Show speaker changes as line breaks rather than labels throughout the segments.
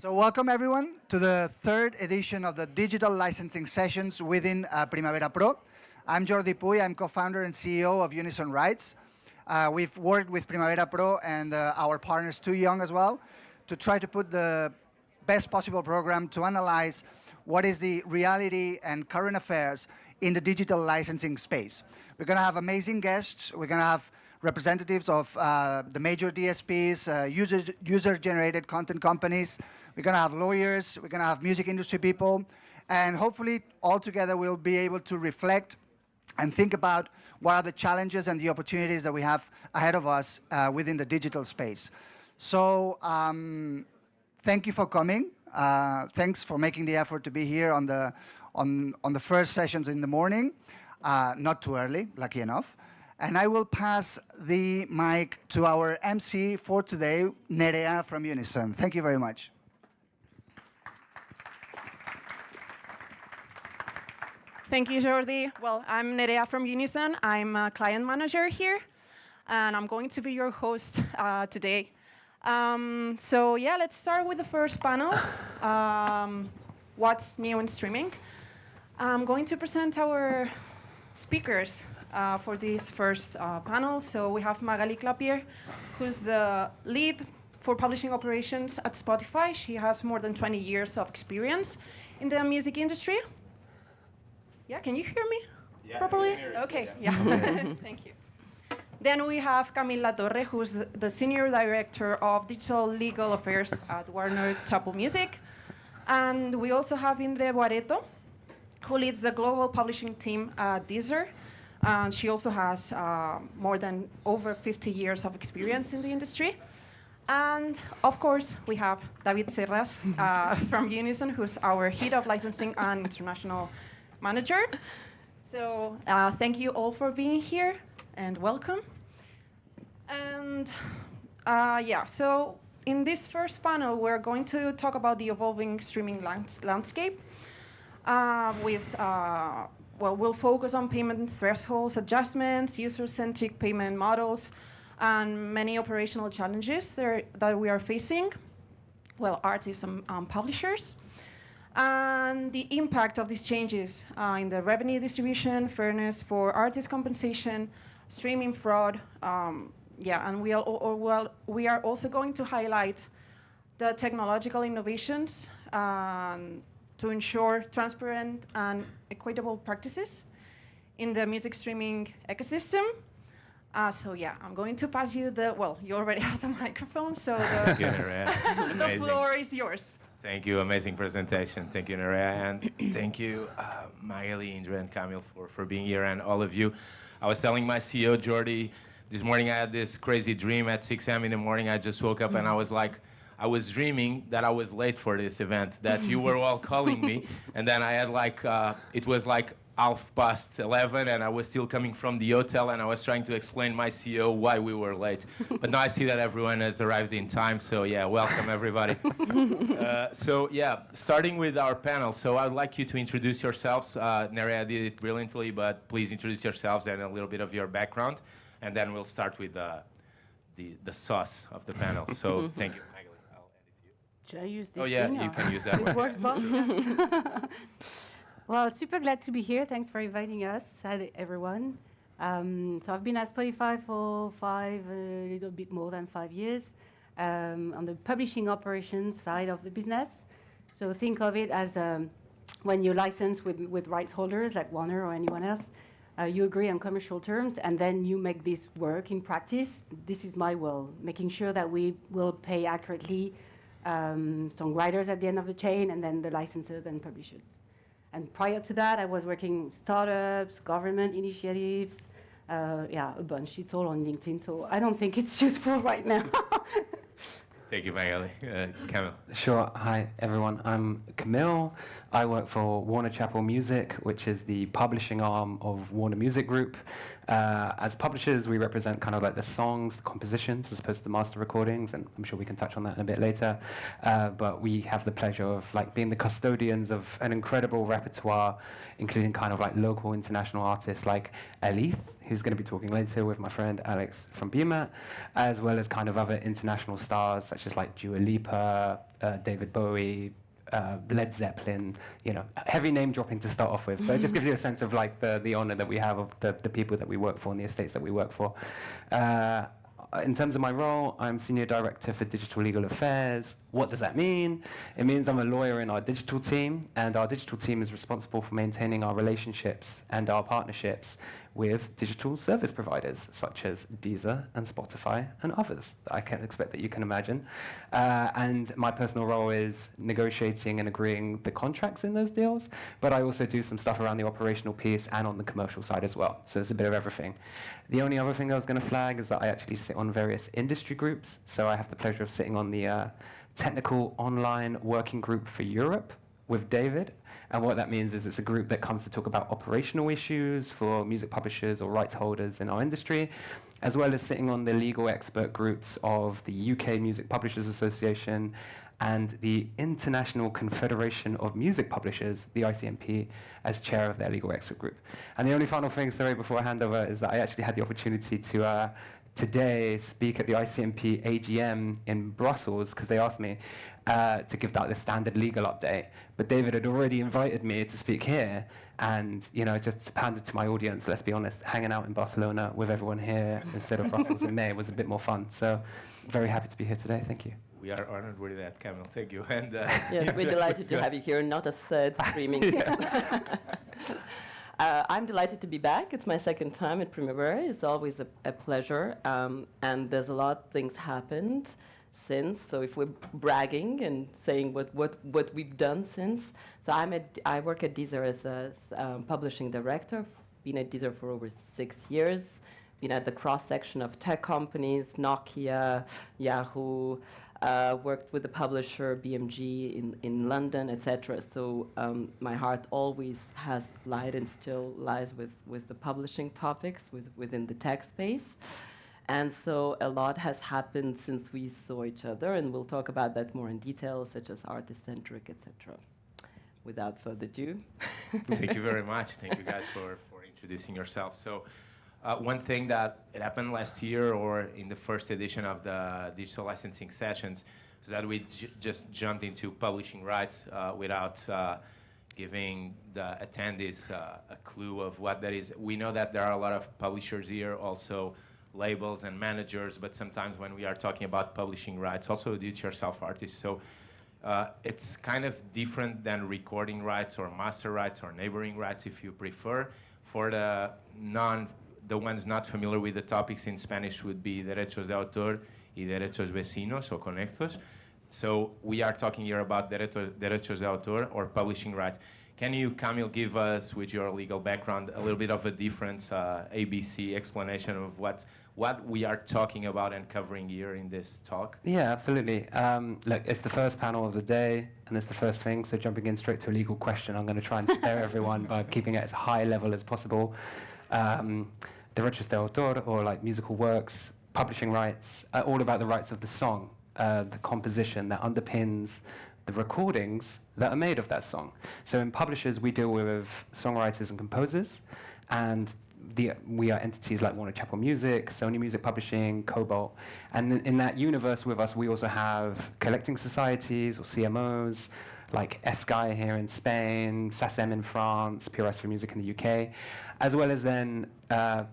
So welcome everyone to the third edition of the digital licensing sessions within Primavera Pro. I'm Jordi Puy, I'm co-founder and CEO of Unison Rights. We've worked with Primavera Pro and our partners Too Young as well to try to put the best possible program to analyze what is the reality and current affairs in the digital licensing space. We're going to have amazing guests. We're going to have representatives of the major DSPs, user-generated content companies. We're going to have lawyers. We're going to have music industry people. And hopefully, all together, we'll be able to reflect and think about what are the challenges and the opportunities that we have ahead of us within the digital space. So thank you for coming. Thanks for making the effort to be here on the first sessions in the morning. Not too early, lucky enough. And I will pass the mic to our MC for today, Nerea from Unison. Thank you very much.
Thank you, Jordi. Well, I'm Nerea from Unison. I'm a client manager here, and I'm going to be your host today. So yeah, let's start with the first panel. What's new in streaming? I'm going to present our speakers for this first panel. So we have Magali Clapier, who's the lead for publishing operations at Spotify. She has more than 20 years of experience in the music industry. Yeah, can you hear me properly? Okay, yeah. Thank you. Then we have Camila Torre, who's the Senior Director of Digital Legal Affairs at Warner Chappell Music. And we also have Indre Boareto, who leads the global publishing team at Deezer. And she also has more than over 50 years of experience in the industry. And of course, we have David Serras from Unison, who's our Head of Licensing and International Manager. So thank you all for being here and welcome. And so in this first panel, we're going to talk about the evolving streaming landscape we'll focus on payment thresholds, adjustments, user-centric payment models, and many operational challenges that we are facing, artists and publishers. And the impact of these changes in the revenue distribution, fairness for artist compensation, streaming fraud, and we are also going to highlight the technological innovations to ensure transparent and equitable practices in the music streaming ecosystem. I'm going to pass you you already have the microphone, so the floor is yours.
Thank you, amazing presentation. Thank you, Nerea, and thank you, Magali, Indra, and Camille for being here, and all of you. I was telling my CEO, Jordi, this morning I had this crazy dream at 6 a.m. in the morning. I just woke up and I was like, I was dreaming that I was late for this event, that you were all calling me, and then I had it was like 11:30, and I was still coming from the hotel, and I was trying to explain my CEO why we were late. But now I see that everyone has arrived in time, so yeah, welcome everybody. Starting with our panel, so I'd like you to introduce yourselves. Nerea did it brilliantly, but please introduce yourselves and a little bit of your background, and then we'll start with the sauce of the panel. So thank you.
Should I use this?
Oh yeah,
thing,
you can use that one.
It works both. Well, super glad to be here. Thanks for inviting us. Hi, everyone. So I've been at Spotify for a little bit more than 5 years, on the publishing operations side of the business. So think of it as when you license with rights holders like Warner or anyone else, you agree on commercial terms, and then you make this work in practice. This is my world, making sure that we will pay accurately songwriters at the end of the chain, and then the licensors and publishers. And prior to that, I was working startups, government initiatives, a bunch. It's all on LinkedIn, so I don't think it's useful right now.
Thank you, Magali. Camille.
Sure. Hi, everyone. I'm Camille. I work for Warner Chappell Music, which is the publishing arm of Warner Music Group. As publishers, we represent kind of like the songs, the compositions, as opposed to the master recordings, and I'm sure we can touch on that in a bit later. But we have the pleasure of being the custodians of an incredible repertoire, including kind of like local international artists like Elif, who's going to be talking later with my friend Alex from BMAT, as well as kind of other international stars such as like Dua Lipa, David Bowie, Led Zeppelin, heavy name dropping to start off with, but it just gives you a sense of like the honor that we have of the people that we work for and the estates that we work for. In terms of my role, I'm Senior Director for Digital Legal Affairs. What does that mean? It means I'm a lawyer in our digital team, and our digital team is responsible for maintaining our relationships and our partnerships with digital service providers, such as Deezer and Spotify and others that I can expect that you can imagine. And my personal role is negotiating and agreeing the contracts in those deals, but I also do some stuff around the operational piece and on the commercial side as well. So it's a bit of everything. The only other thing I was going to flag is that I actually sit on various industry groups. So I have the pleasure of sitting on the Technical Online Working Group for Europe with David. And what that means is it's a group that comes to talk about operational issues for music publishers or rights holders in our industry, as well as sitting on the legal expert groups of the UK Music Publishers Association and the International Confederation of Music Publishers, the ICMP, as chair of their legal expert group. And the only final thing, sorry, before I hand over, is that I actually had the opportunity to today speak at the ICMP AGM in Brussels, because they asked me to give that the standard legal update. But David had already invited me to speak here, and just to pander to my audience, let's be honest, hanging out in Barcelona with everyone here instead of Brussels in May was a bit more fun. So very happy to be here today. Thank you.
We are honored with that, Camille. Thank you. And
yes, we're delighted to have you here, not a third streaming. I'm delighted to be back. It's my second time at Primavera. It's always a pleasure. And there's a lot of things happened since. So if we're bragging and saying what we've done since. So I work at Deezer as a publishing director. Been at Deezer for over 6 years. Been at the cross-section of tech companies, Nokia, Yahoo, worked with the publisher BMG in London, etc. So my heart always has lied and still lies with the publishing topics within the tech space. And so a lot has happened since we saw each other, and we'll talk about that more in detail, such as artist-centric, etc. Without further ado.
Thank you very much. Thank you guys for introducing yourself. So one thing that it happened last year or in the first edition of the digital licensing sessions is that we just jumped into publishing rights without giving the attendees a clue of what that is. We know that there are a lot of publishers here, also labels and managers, but sometimes when we are talking about publishing rights, also do-it-yourself artists. So it's kind of different than recording rights or master rights or neighboring rights, if you prefer. For the ones not familiar with the topics in Spanish would be derechos de autor y derechos vecinos o conectos. So we are talking here about derechos de autor or publishing rights. Can you, Camille, give us, with your legal background, a little bit of a different ABC explanation of what we are talking about and covering here in this talk?
Yeah, absolutely. Look, it's the first panel of the day, and it's the first thing, so jumping in straight to a legal question, I'm going to try and spare everyone by keeping it as high level as possible. Derechos de autor, or like musical works, publishing rights, all about the rights of the song, the composition that underpins the recordings that are made of that song. So in publishers, we deal with songwriters and composers, and we are entities like Warner Chappell Music, Sony Music Publishing, Cobalt. And in that universe with us, we also have collecting societies or CMOs, like ESCAI here in Spain, SACEM in France, PRS for Music in the UK, as well as then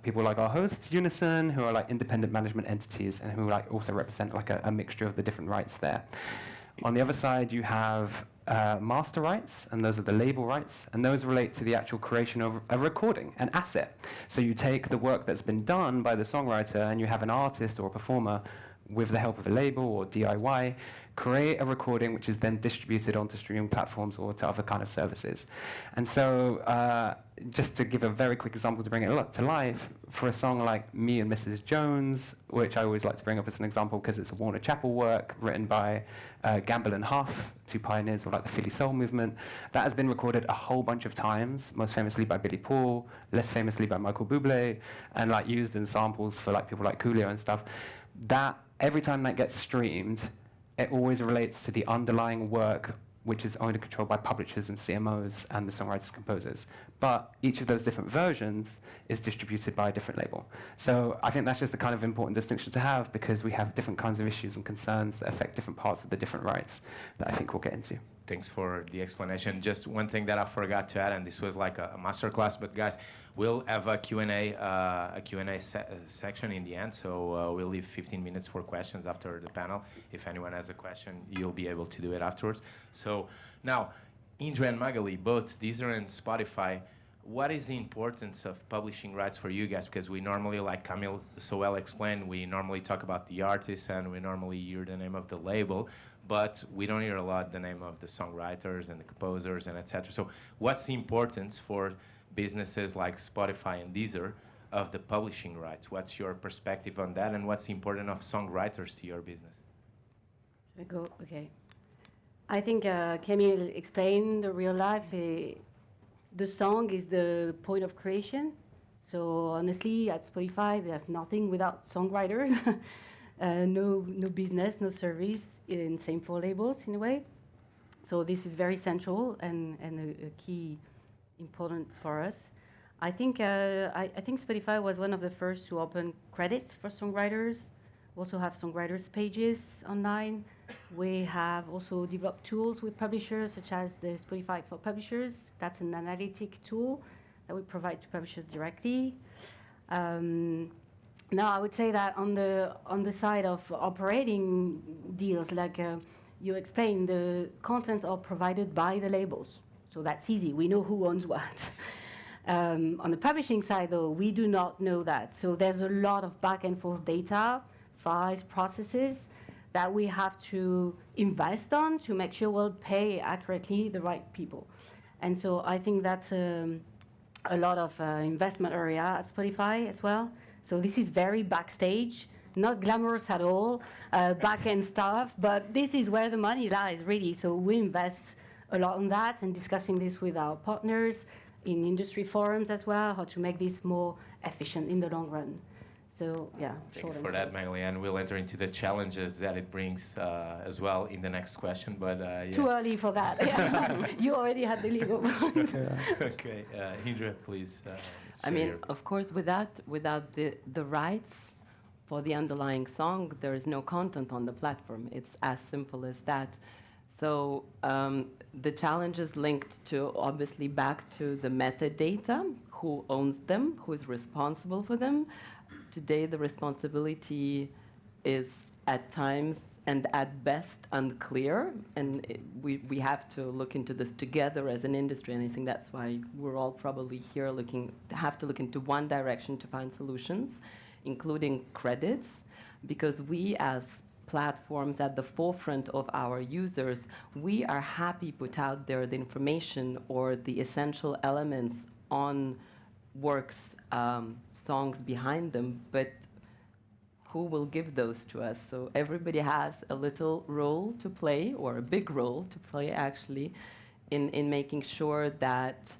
people like our hosts, Unison, who are like independent management entities and who like also represent like a mixture of the different rights there. On the other side, you have master rights, and those are the label rights, and those relate to the actual creation of a recording, an asset. So you take the work that's been done by the songwriter, and you have an artist or a performer with the help of a label or DIY, create a recording which is then distributed onto streaming platforms or to other kind of services. And so just to give a very quick example to bring it to life, for a song like Me and Mrs. Jones, which I always like to bring up as an example because it's a Warner Chappell work written by Gamble and Huff, two pioneers of like the Philly soul movement, that has been recorded a whole bunch of times, most famously by Billy Paul, less famously by Michael Bublé, and like used in samples for like people like Coolio and stuff. That every time that gets streamed, it always relates to the underlying work which is owned and controlled by publishers and CMOs and the songwriters and composers. But each of those different versions is distributed by a different label. So I think that's just a kind of important distinction to have, because we have different kinds of issues and concerns that affect different parts of the different rights that I think we'll get into.
Thanks for the explanation. Just one thing that I forgot to add, and this was like a masterclass, but guys, we'll have a Q&A section in the end, so we'll leave 15 minutes for questions after the panel. If anyone has a question, you'll be able to do it afterwards. So now, Indra and Magali, both Deezer and Spotify, what is the importance of publishing rights for you guys? Because we normally, like Camille so well explained, we normally talk about the artist and we normally hear the name of the label, but we don't hear a lot the name of the songwriters and the composers and etc. So what's the importance for businesses like Spotify and Deezer of the publishing rights? What's your perspective on that, and what's the importance of songwriters to your business?
Should I go? Okay. I think Camille explained the real life. The song is the point of creation. So honestly, at Spotify, there's nothing without songwriters. No business, no service in same four labels in a way. So this is very central and a key important for us. I think Spotify was one of the first to open credits for songwriters. We also have songwriters pages online. We have also developed tools with publishers, such as the Spotify for Publishers. That's an analytic tool that we provide to publishers directly. Now, I would say that on the side of operating deals, like you explained, the content are provided by the labels. So that's easy. We know who owns what. On the publishing side, though, we do not know that. So there's a lot of back and forth data, files, processes that we have to invest on to make sure we'll pay accurately the right people. And so I think that's a lot of investment area at Spotify as well. So this is very backstage, not glamorous at all, back-end stuff, but this is where the money lies, really. So we invest a lot on that and discussing this with our partners in industry forums as well, how to make this more efficient in the long run. So, yeah.
Thank you for that, Magali, and we'll enter into the challenges that it brings as well in the next question. But yeah.
Too early for that. Yeah. You already had the legal point.
Okay, Indra, please.
I mean, of course, without the rights for the underlying song, there is no content on the platform. It's as simple as that. So the challenge is linked to, obviously, back to the metadata, who owns them, who is responsible for them. Today, the responsibility is at times and at best unclear, and we have to look into this together as an industry, and I think that's why we're all probably here have to look into one direction to find solutions, including credits, because we as platforms at the forefront of our users, we are happy put out there the information or the essential elements on works, songs behind them, but who will give those to us? So everybody has a little role to play, or a big role to play, actually, in making sure that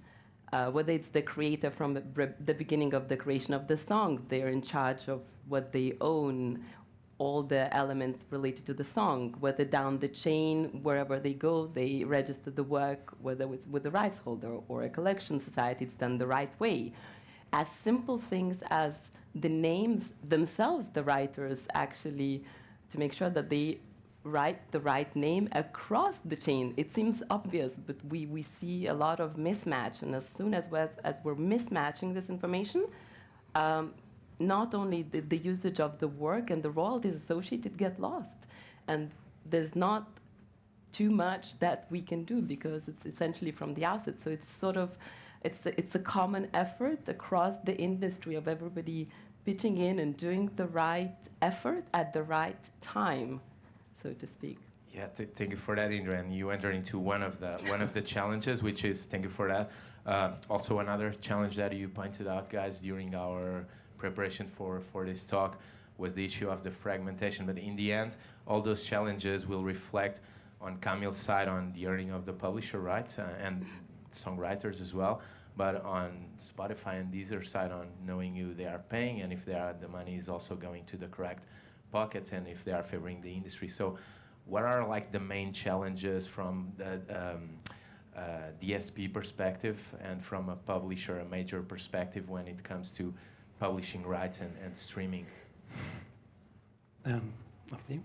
whether it's the creator from the beginning of the creation of the song, they're in charge of what they own, all the elements related to the song, whether down the chain, wherever they go, they register the work, whether it's with the rights holder or a collection society, it's done the right way. As simple things as the names themselves, the writers actually, to make sure that they write the right name across the chain. It seems obvious, but we see a lot of mismatch, and as soon as we're mismatching this information, not only the usage of the work and the royalties associated get lost, and there's not too much that we can do because it's essentially from the outset. So it's sort of, it's a common effort across the industry of everybody pitching in and doing the right effort at the right time, so to speak.
Yeah, thank you for that, Indra. And you enter into one of the challenges, which is, thank you for that. Also, another challenge that you pointed out, guys, during our preparation for this talk was the issue of the fragmentation. But in the end, all those challenges will reflect on Camille's side on the earning of the publisher, right, and songwriters as well. But on Spotify and Deezer side, on knowing who they are paying, and if the money is also going to the correct pockets, and if they are favoring the industry. So what are like the main challenges from the DSP perspective and from a publisher, a major perspective when it comes to publishing rights and streaming?
After you.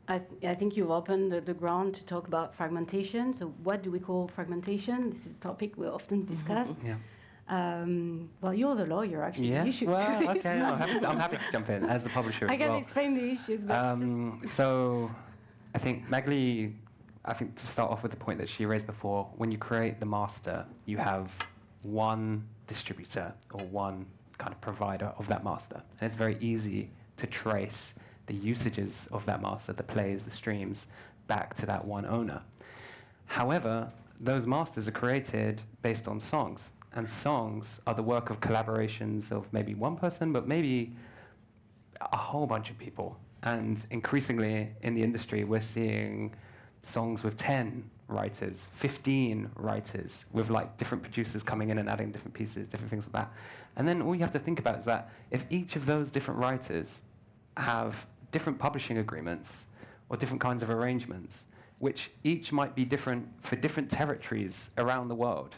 I think you've opened the ground to talk about fragmentation. So what do we call fragmentation? This is a topic we often discuss.
Yeah.
Well, you're the lawyer, actually.
Yeah.
You should
Well,
do this.
okay. I'm happy to jump in as the publisher
I
as
can
well.
explain the issues, but
So, I think Magali, to start off with the point that she raised before, when you create the master, you have one distributor or one kind of provider of that master. And it's very easy to trace the usages of that master, the plays, the streams, back to that one owner. However, those masters are created based on songs. And songs are the work of collaborations of maybe one person, but maybe a whole bunch of people. And increasingly in the industry, we're seeing songs with 10 writers, 15 writers, with like different producers coming in and adding different pieces, different things like that. And then all you have to think about is that if each of those different writers have different publishing agreements or different kinds of arrangements, which each might be different for different territories around the world,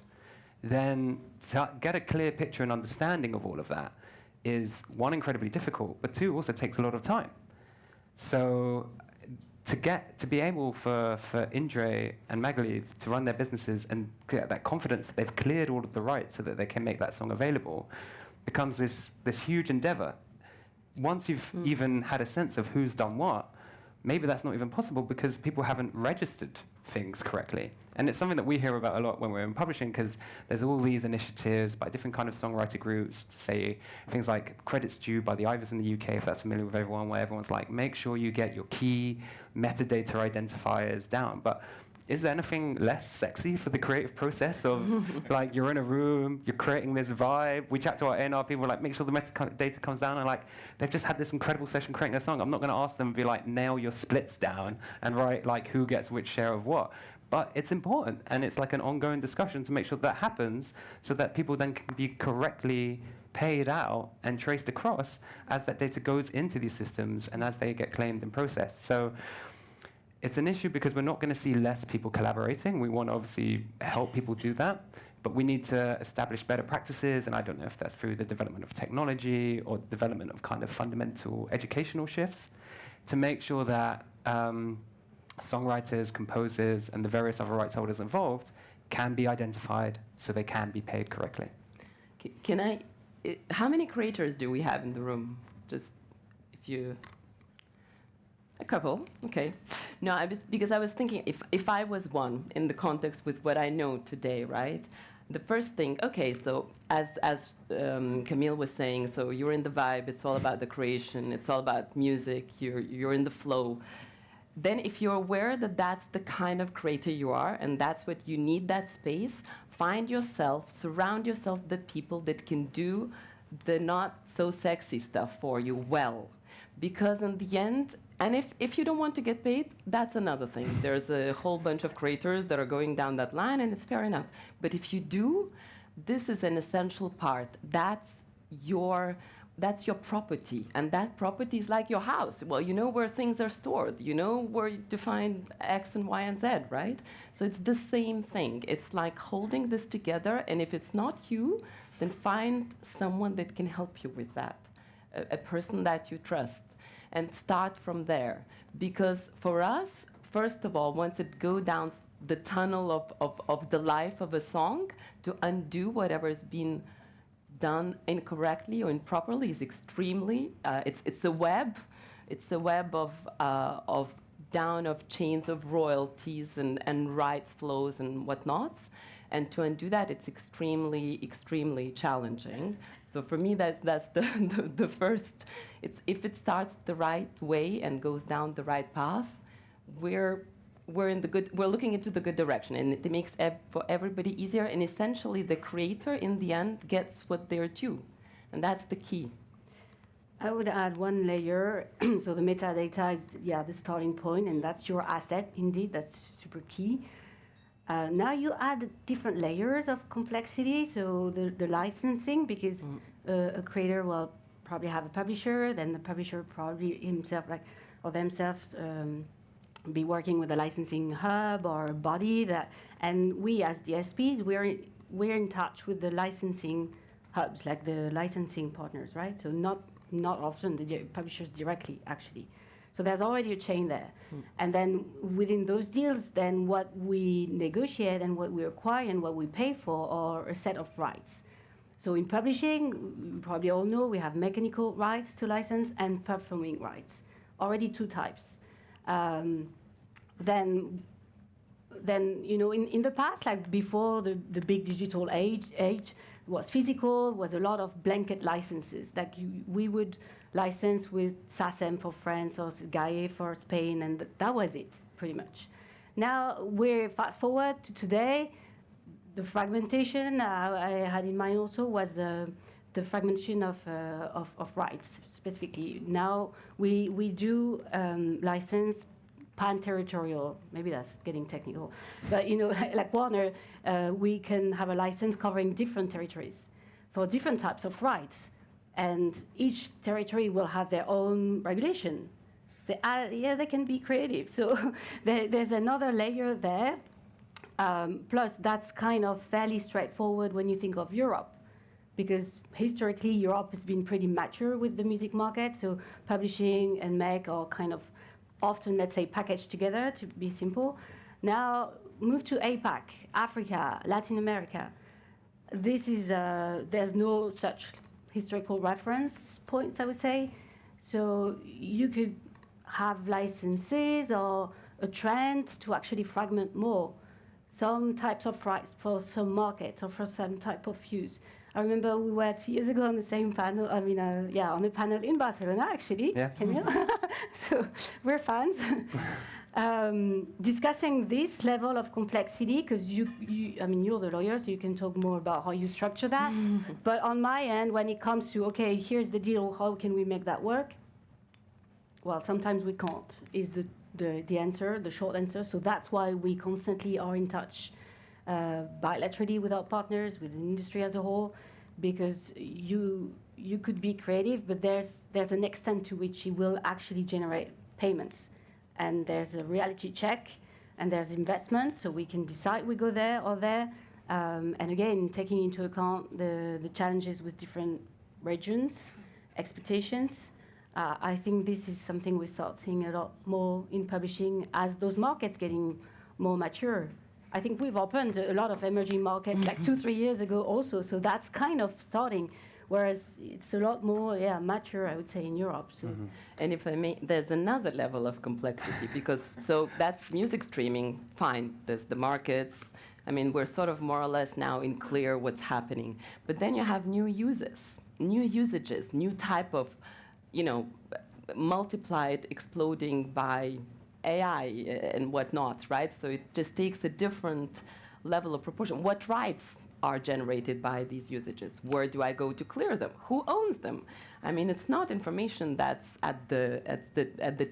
then to get a clear picture and understanding of all of that is, one, incredibly difficult, but two, also takes a lot of time. So to be able for Indre and Magali to run their businesses and get that confidence that they've cleared all of the rights so that they can make that song available becomes this huge endeavor. Once you've even had a sense of who's done what, maybe that's not even possible because people haven't registered things correctly. And it's something that we hear about a lot when we're in publishing, because there's all these initiatives by different kind of songwriter groups to say things like credits due by the Ivors in the UK, if that's familiar with everyone, where everyone's like, make sure you get your key metadata identifiers down. But is there anything less sexy for the creative process of, like, you're in a room, you're creating this vibe? We chat to our A&R people, like, make sure the metadata comes down, and, like, they've just had this incredible session creating a song. I'm not going to ask them and be like, nail your splits down and write, like, who gets which share of what. But it's important, and it's like an ongoing discussion to make sure that happens so that people then can be correctly paid out and traced across as that data goes into these systems and as they get claimed and processed. So it's an issue because we're not going to see less people collaborating. We want to obviously help people do that, but we need to establish better practices, and I don't know if that's through the development of technology or development of kind of fundamental educational shifts to make sure that songwriters, composers, and the various other rights holders involved can be identified so they can be paid correctly.
Can I? How many creators do we have in the room? Just if you. A couple, okay. No, because I was thinking if I was one in the context with what I know today, right? The first thing, okay, so as Camille was saying, so you're in the vibe. It's all about the creation. It's all about music. You're in the flow. Then if you're aware that that's the kind of creator you are and that's what you need, that space, find yourself, surround yourself with people that can do the not so sexy stuff for you well. Because in the end, and if you don't want to get paid, that's another thing. There's a whole bunch of creators that are going down that line, and it's fair enough. But if you do, this is an essential part. That's your property, and that property is like your house. Well, you know where things are stored. You know where to find X and Y and Z, right? So it's the same thing. It's like holding this together, and if it's not you, then find someone that can help you with that, a person that you trust, and start from there. Because for us, first of all, once it goes down the tunnel of the life of a song, to undo whatever has been done incorrectly or improperly is extremely. It's a web. It's a web of down of chains of royalties and rights flows and whatnots. And to undo that, it's extremely challenging. So for me, that's the first. If it starts the right way and goes down the right path, we're looking into the good direction, and it makes for everybody easier. And essentially, the creator in the end gets what they're due, and that's the key.
I would add one layer. So the metadata is the starting point, and that's your asset. Indeed, that's super key. Now you add different layers of complexity. So the licensing, because a creator will probably have a publisher, then the publisher probably himself or themselves be working with a licensing hub or a body that, and we as DSPs, we're in touch with the licensing hubs, like the licensing partners, right? So not often the publishers directly, actually. So there's already a chain there. And then within those deals, then what we negotiate and what we acquire and what we pay for are a set of rights. So in publishing, you probably all know we have mechanical rights to license and performing rights, already two types. Then you know, in the past, like before the big digital age was physical, was a lot of blanket licenses. Like we would license with SACEM for France or Gaie for Spain, and that was it, pretty much. Now we're fast forward to today. The fragmentation I had in mind also was the fragmentation of rights specifically. Now we do license pan-territorial. Maybe that's getting technical, but you know, like Warner, we can have a license covering different territories for different types of rights, and each territory will have their own regulation. They can be creative. So there's another layer there. Plus, that's kind of fairly straightforward when you think of Europe, because historically Europe has been pretty mature with the music market. So publishing and MEC are kind of often, let's say, packaged together to be simple. Now move to APAC, Africa, Latin America. This is there's no such historical reference points, I would say. So you could have licenses or a trend to actually fragment more. Some types of rights for some markets or for some type of use. I remember we were 2 years ago on the same panel, on a panel in Barcelona, actually.
Yeah.
So we're fans. Discussing this level of complexity, because you're the lawyer, so you can talk more about how you structure that. But on my end, when it comes to, okay, here's the deal, how can we make that work? Well, sometimes we can't, is the answer, the short answer. So that's why we constantly are in touch bilaterally with our partners, with the industry as a whole, because you could be creative, but there's an extent to which it will actually generate payments. And there's a reality check, and there's investment, so we can decide we go there or there. And again, taking into account the challenges with different regions, expectations. I think this is something we start seeing a lot more in publishing as those markets getting more mature. I think we've opened a lot of emerging markets like 2-3 years ago also, so that's kind of starting, whereas it's a lot more mature, I would say, in Europe. So.
And if I may, there's another level of complexity, because so that's music streaming, fine, there's the markets. I mean, we're sort of more or less now in clear what's happening. But then you have new uses, new usages, new type of, multiplied, exploding by AI and whatnot, right? So it just takes a different level of proportion. What rights are generated by these usages? Where do I go to clear them? Who owns them? I mean, it's not information that's at the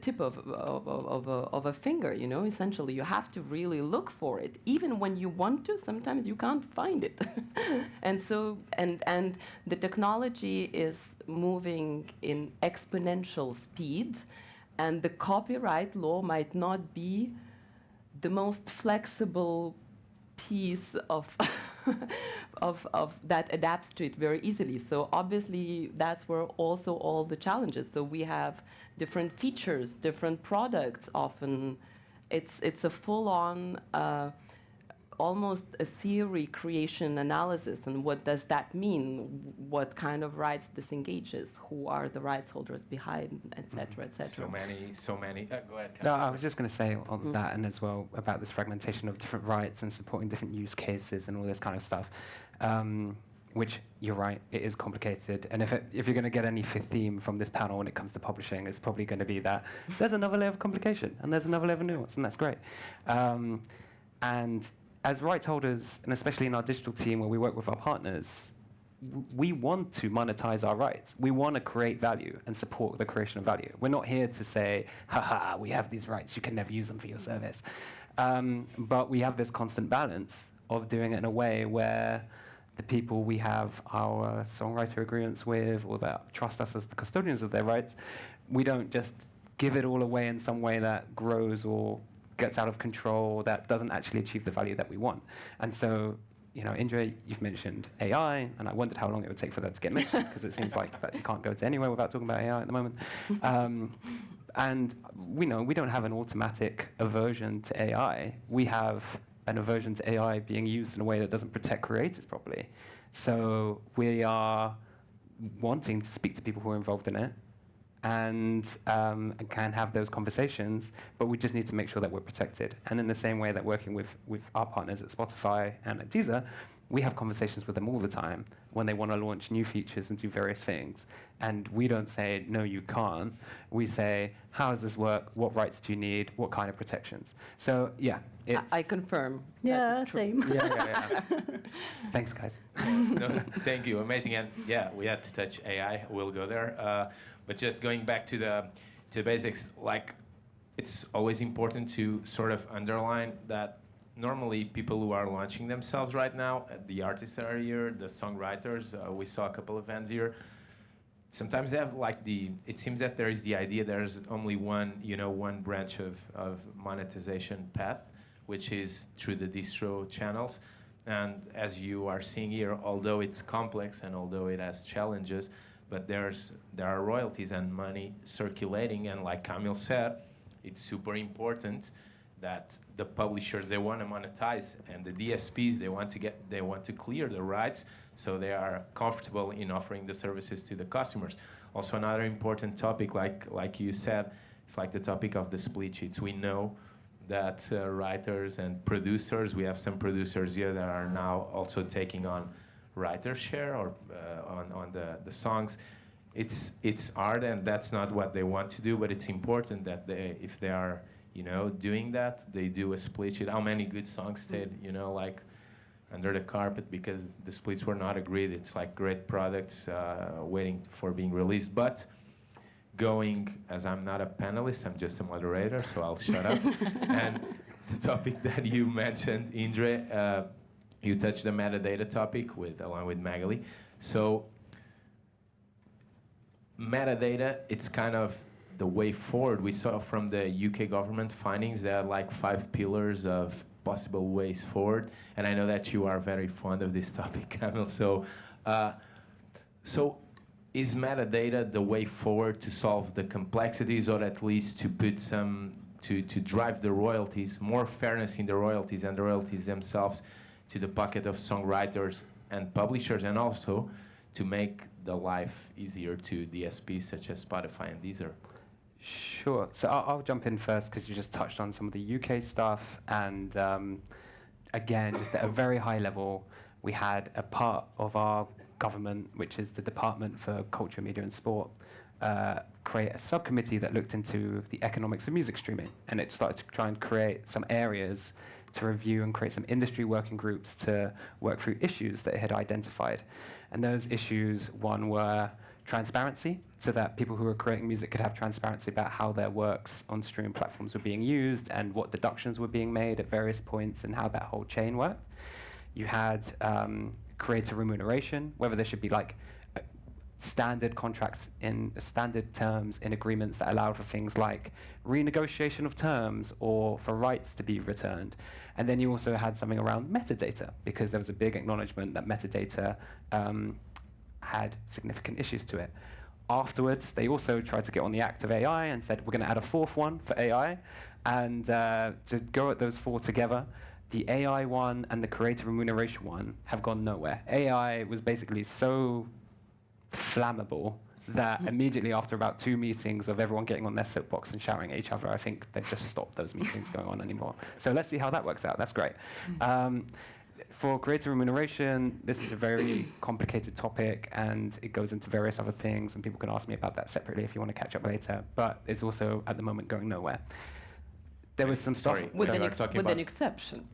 tip of a finger. Essentially, you have to really look for it. Even when you want to, sometimes you can't find it. And so, and the technology is moving in exponential speed, and the copyright law might not be the most flexible piece of that adapts to it very easily. So obviously that's where also all the challenges. So we have different features, different products. Often it's a full-on almost a theory creation analysis. And what does that mean? What kind of rights this engages? Who are the rights holders behind, et cetera, et cetera?
So many. Go ahead.
No, I was just going to say on that, and as well about this fragmentation of different rights and supporting different use cases and all this kind of stuff, which you're right, it is complicated. And if you're going to get any theme from this panel when it comes to publishing, it's probably going to be that there's another layer of complication and there's another layer of nuance, and that's great. And as rights holders, and especially in our digital team where we work with our partners, we want to monetize our rights. We want to create value and support the creation of value. We're not here to say, haha, we have these rights, you can never use them for your service. But we have this constant balance of doing it in a way where the people we have our songwriter agreements with or that trust us as the custodians of their rights, we don't just give it all away in some way that grows or gets out of control, that doesn't actually achieve the value that we want. And so, Indra, you've mentioned AI, and I wondered how long it would take for that to get mentioned, because it seems like that you can't go to anywhere without talking about AI at the moment. And we know we don't have an automatic aversion to AI. We have an aversion to AI being used in a way that doesn't protect creators properly. So we are wanting to speak to people who are involved in it and can have those conversations, but we just need to make sure that we're protected. And in the same way that working with our partners at Spotify and at Deezer, we have conversations with them all the time when they want to launch new features and do various things. And we don't say, no, you can't. We say, how does this work? What rights do you need? What kind of protections? So, yeah.
I confirm.
Yeah,
that is true.
same.
Yeah. Thanks, guys.
No, thank you. Amazing. And yeah, we had to touch AI. We'll go there. But just going back to the basics, like, it's always important to sort of underline that normally people who are launching themselves right now, the artists that are here, the songwriters, we saw a couple of events here. Sometimes they have it seems that there is the idea there's only one branch of monetization path, which is through the distro channels. And as you are seeing here, although it's complex and although it has challenges, but there are royalties and money circulating. And like Camille said, it's super important that the publishers, they want to monetize, and the DSPs, they want to clear the rights so they are comfortable in offering the services to the customers. Also, another important topic, like you said, it's like the topic of the split sheets. We know that writers and producers, we have some producers here that are now also taking on writer share or on the songs. It's hard, and that's not what they want to do, but it's important that if they are doing that, they do a split sheet. How many good songs stayed, under the carpet because the splits were not agreed? It's like great products waiting for being released. But as I'm not a panelist, I'm just a moderator, so I'll shut up. And the topic that you mentioned, Indre, you touched the metadata topic along with Magali. So metadata, it's kind of the way forward. We saw from the UK government findings there are like 5 pillars of possible ways forward, and I know that you are very fond of this topic, Camille. So is metadata the way forward to solve the complexities, or at least to put to drive the royalties, more fairness in the royalties and the royalties themselves to the pocket of songwriters and publishers, and also to make the life easier to DSPs such as Spotify and Deezer?
Sure. So I'll jump in first because you just touched on some of the UK stuff. And again, just at a very high level, we had a part of our government, which is the Department for Culture, Media and Sport, create a subcommittee that looked into the economics of music streaming. And it started to try and create some areas to review and create some industry working groups to work through issues that it had identified. And those issues, one were transparency, so that people who are creating music could have transparency about how their works on streaming platforms were being used and what deductions were being made at various points and how that whole chain worked. You had creator remuneration, whether there should be standard contracts in standard terms in agreements that allow for things like renegotiation of terms or for rights to be returned. And then you also had something around metadata, because there was a big acknowledgement that metadata had significant issues to it. Afterwards, they also tried to get on the act of AI and said, we're going to add a 4th one for AI. And to go at those 4 together, the AI one and the creator remuneration one have gone nowhere. AI was basically so flammable that immediately after about 2 meetings of everyone getting on their soapbox and shouting at each other, I think they've just stopped those meetings going on anymore. So let's see how that works out. That's great. For creator remuneration, this is a very complicated topic, and it goes into various other things, and people can ask me about that separately if you want to catch up later, but it's also, at the moment, going nowhere. There was some stuff...
With an exception.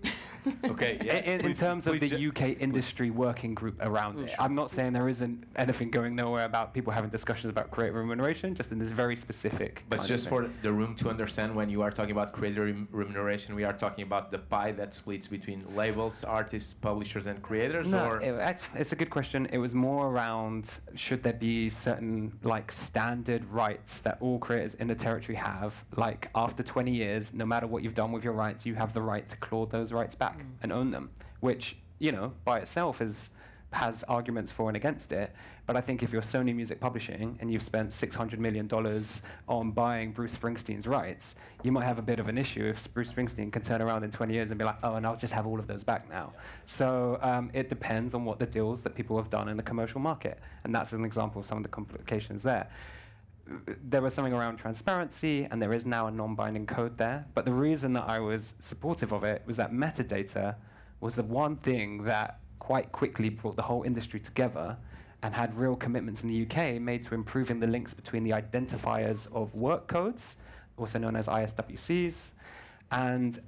Okay, yeah.
In terms of the UK industry working group around it, I'm not saying there isn't anything going nowhere about people having discussions about creator remuneration, just in this very specific.
But just for the room to understand, when you are talking about creator remuneration, we are talking about the pie that splits between labels, artists, publishers, and creators,
No,
or
it's a good question. It was more around should there be certain like standard rights that all creators in the territory have. Like after 20 years, no matter what you've done with your rights, you have the right to claw those rights back and own them, which, you know, by itself has arguments for and against it. But I think if you're Sony Music Publishing and you've spent $600 million on buying Bruce Springsteen's rights, you might have a bit of an issue if Bruce Springsteen can turn around in 20 years and be like, oh, and I'll just have all of those back now. So it depends on what the deals that people have done in the commercial market. And that's an example of some of the complications there. There was something around transparency, and there is now a non-binding code there. But the reason that I was supportive of it was that metadata was the one thing that quite quickly brought the whole industry together and had real commitments in the UK made to improving the links between the identifiers of work codes, also known as ISWCs, and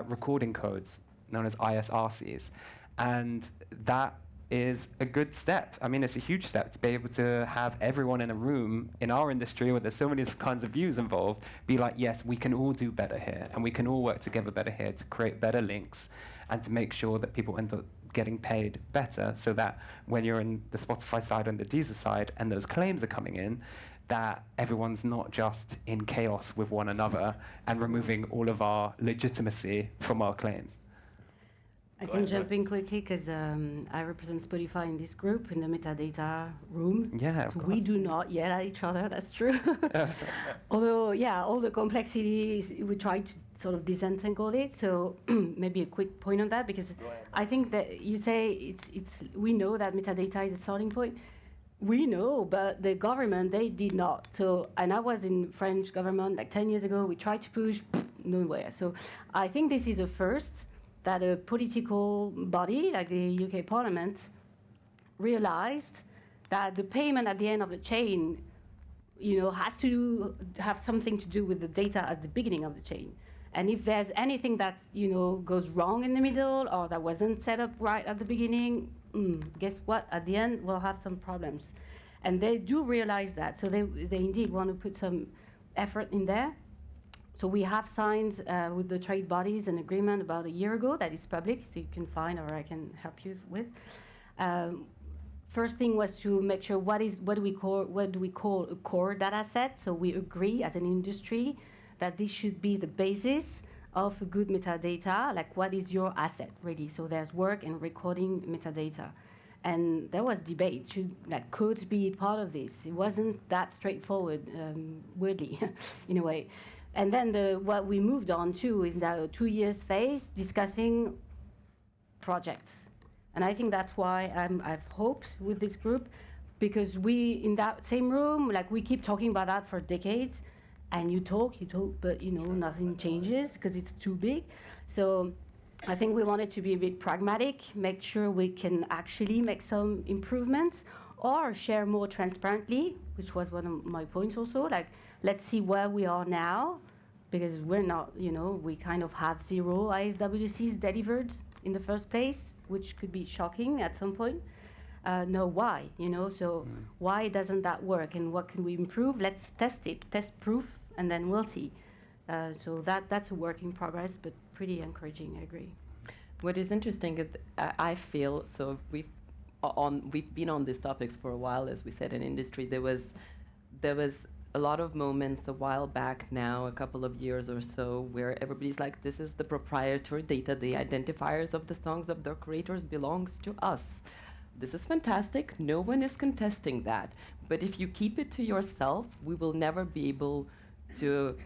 recording codes, known as ISRCs. And that is a good step. I mean, it's a huge step to be able to have everyone in a room in our industry where there's so many kinds of views involved be like, yes, we can all do better here, and we can all work together better here to create better links and to make sure that people end up getting paid better, so that when you're in the Spotify side and the Deezer side and those claims are coming in, that everyone's not just in chaos with one another and removing all of our legitimacy from our claims.
I can jump in quickly because I represent Spotify in this group in the metadata room.
Yeah, of course.
We do not yell at each other, that's true. Although, yeah, all the complexities, we try to sort of disentangle it. So maybe a quick point on that, because I think that you say we know that metadata is a starting point. We know, but the government, they did not. So, and I was in French government like 10 years ago. We tried to push, nowhere. So I think this is a first, that a political body like the UK Parliament realized that the payment at the end of the chain, you know, has to have something to do with the data at the beginning of the chain. And if there's anything that, you know, goes wrong in the middle or that wasn't set up right at the beginning, guess what? At the end, we'll have some problems. And they do realize that. So they indeed want to put some effort in there. So we have signed with the trade bodies an agreement about a year ago that is public, so you can find or I can help you with. First thing was to make sure what do we call a core data set. So we agree as an industry that this should be the basis of a good metadata, like what is your asset really. So there's work in recording metadata. And there was debate, should like codes be part of this? It wasn't that straightforward, weirdly, in a way. And then what we moved on to is now a 2 years phase discussing projects. And I think that's why I've hopes with this group, because we, in that same room, like we keep talking about that for decades, and you talk, but you know, nothing changes because it's too big. So I think we wanted to be a bit pragmatic, make sure we can actually make some improvements or share more transparently, which was one of my points also, like, let's see where we are now, because we're not, you know, we kind of have 0 ISWCs delivered in the first place, which could be shocking at some point. No, why, you know, so why doesn't that work and what can we improve? Let's test it, test proof, and then we'll see. So that's a work in progress, but pretty encouraging, I agree.
What is interesting is I feel, so we've been on these topics for a while, as we said, in industry. There was a lot of moments a while back now, a couple of years or so, where everybody's like, this is the proprietary data, the identifiers of the songs of their creators belongs to us. This is fantastic, no one is contesting that. But if you keep it to yourself, we will never be able to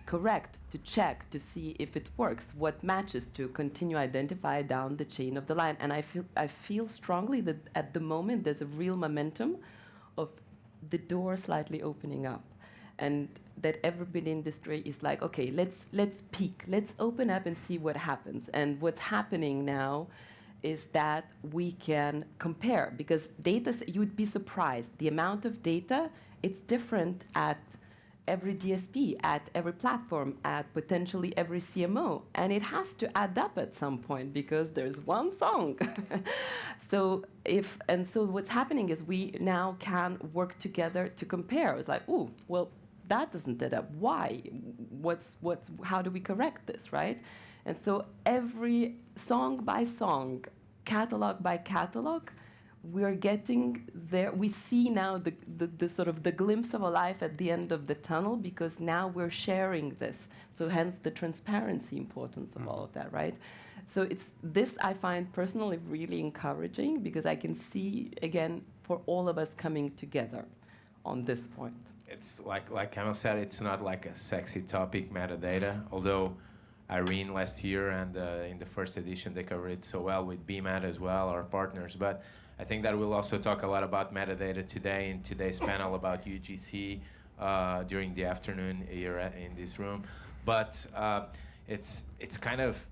correct, to check, to see if it works, what matches to continue identify down the chain of the line. And I feel strongly that at the moment there's a real momentum of the door slightly opening up, and that everybody in the industry is like, okay, let's peek, let's open up and see what happens. And what's happening now is that we can compare, because data, you'd be surprised, the amount of data, it's different at every DSP, at every platform, at potentially every CMO. And it has to add up at some point because there's one song. So what's happening is we now can work together to compare. It's like, oh, well, that doesn't add up. Why? How do we correct this, right? And so every song by song, catalog by catalog, we're getting there. We see now the sort of the glimpse of a life at the end of the tunnel because now we're sharing this. So hence the transparency importance of all of that, right? So it's this I find personally really encouraging because I can see, again, for all of us coming together on this point.
It's like Camille said, it's not like a sexy topic, metadata, although Irene last year and in the first edition they covered it so well with BMAT as well, our partners. But I think that we'll also talk a lot about metadata today in today's panel about UGC during the afternoon here in this room. But it's kind of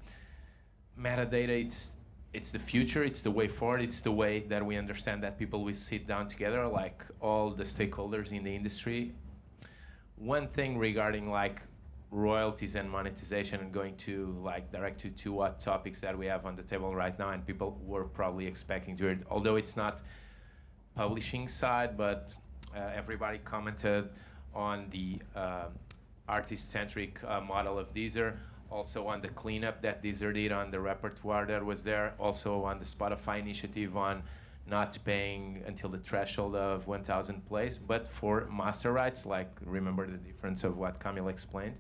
metadata. It's the future. It's the way forward. It's the way that we understand that people will sit down together, like all the stakeholders in the industry. One thing regarding like royalties and monetization, and going to like direct to what topics that we have on the table right now, and people were probably expecting to hear it, although it's not publishing side, but everybody commented on the artist-centric model of Deezer, also on the cleanup that Deezer did on the repertoire that was there, also on the Spotify initiative on not paying until the threshold of 1,000 plays, but for master rights, like remember the difference of what Camille explained,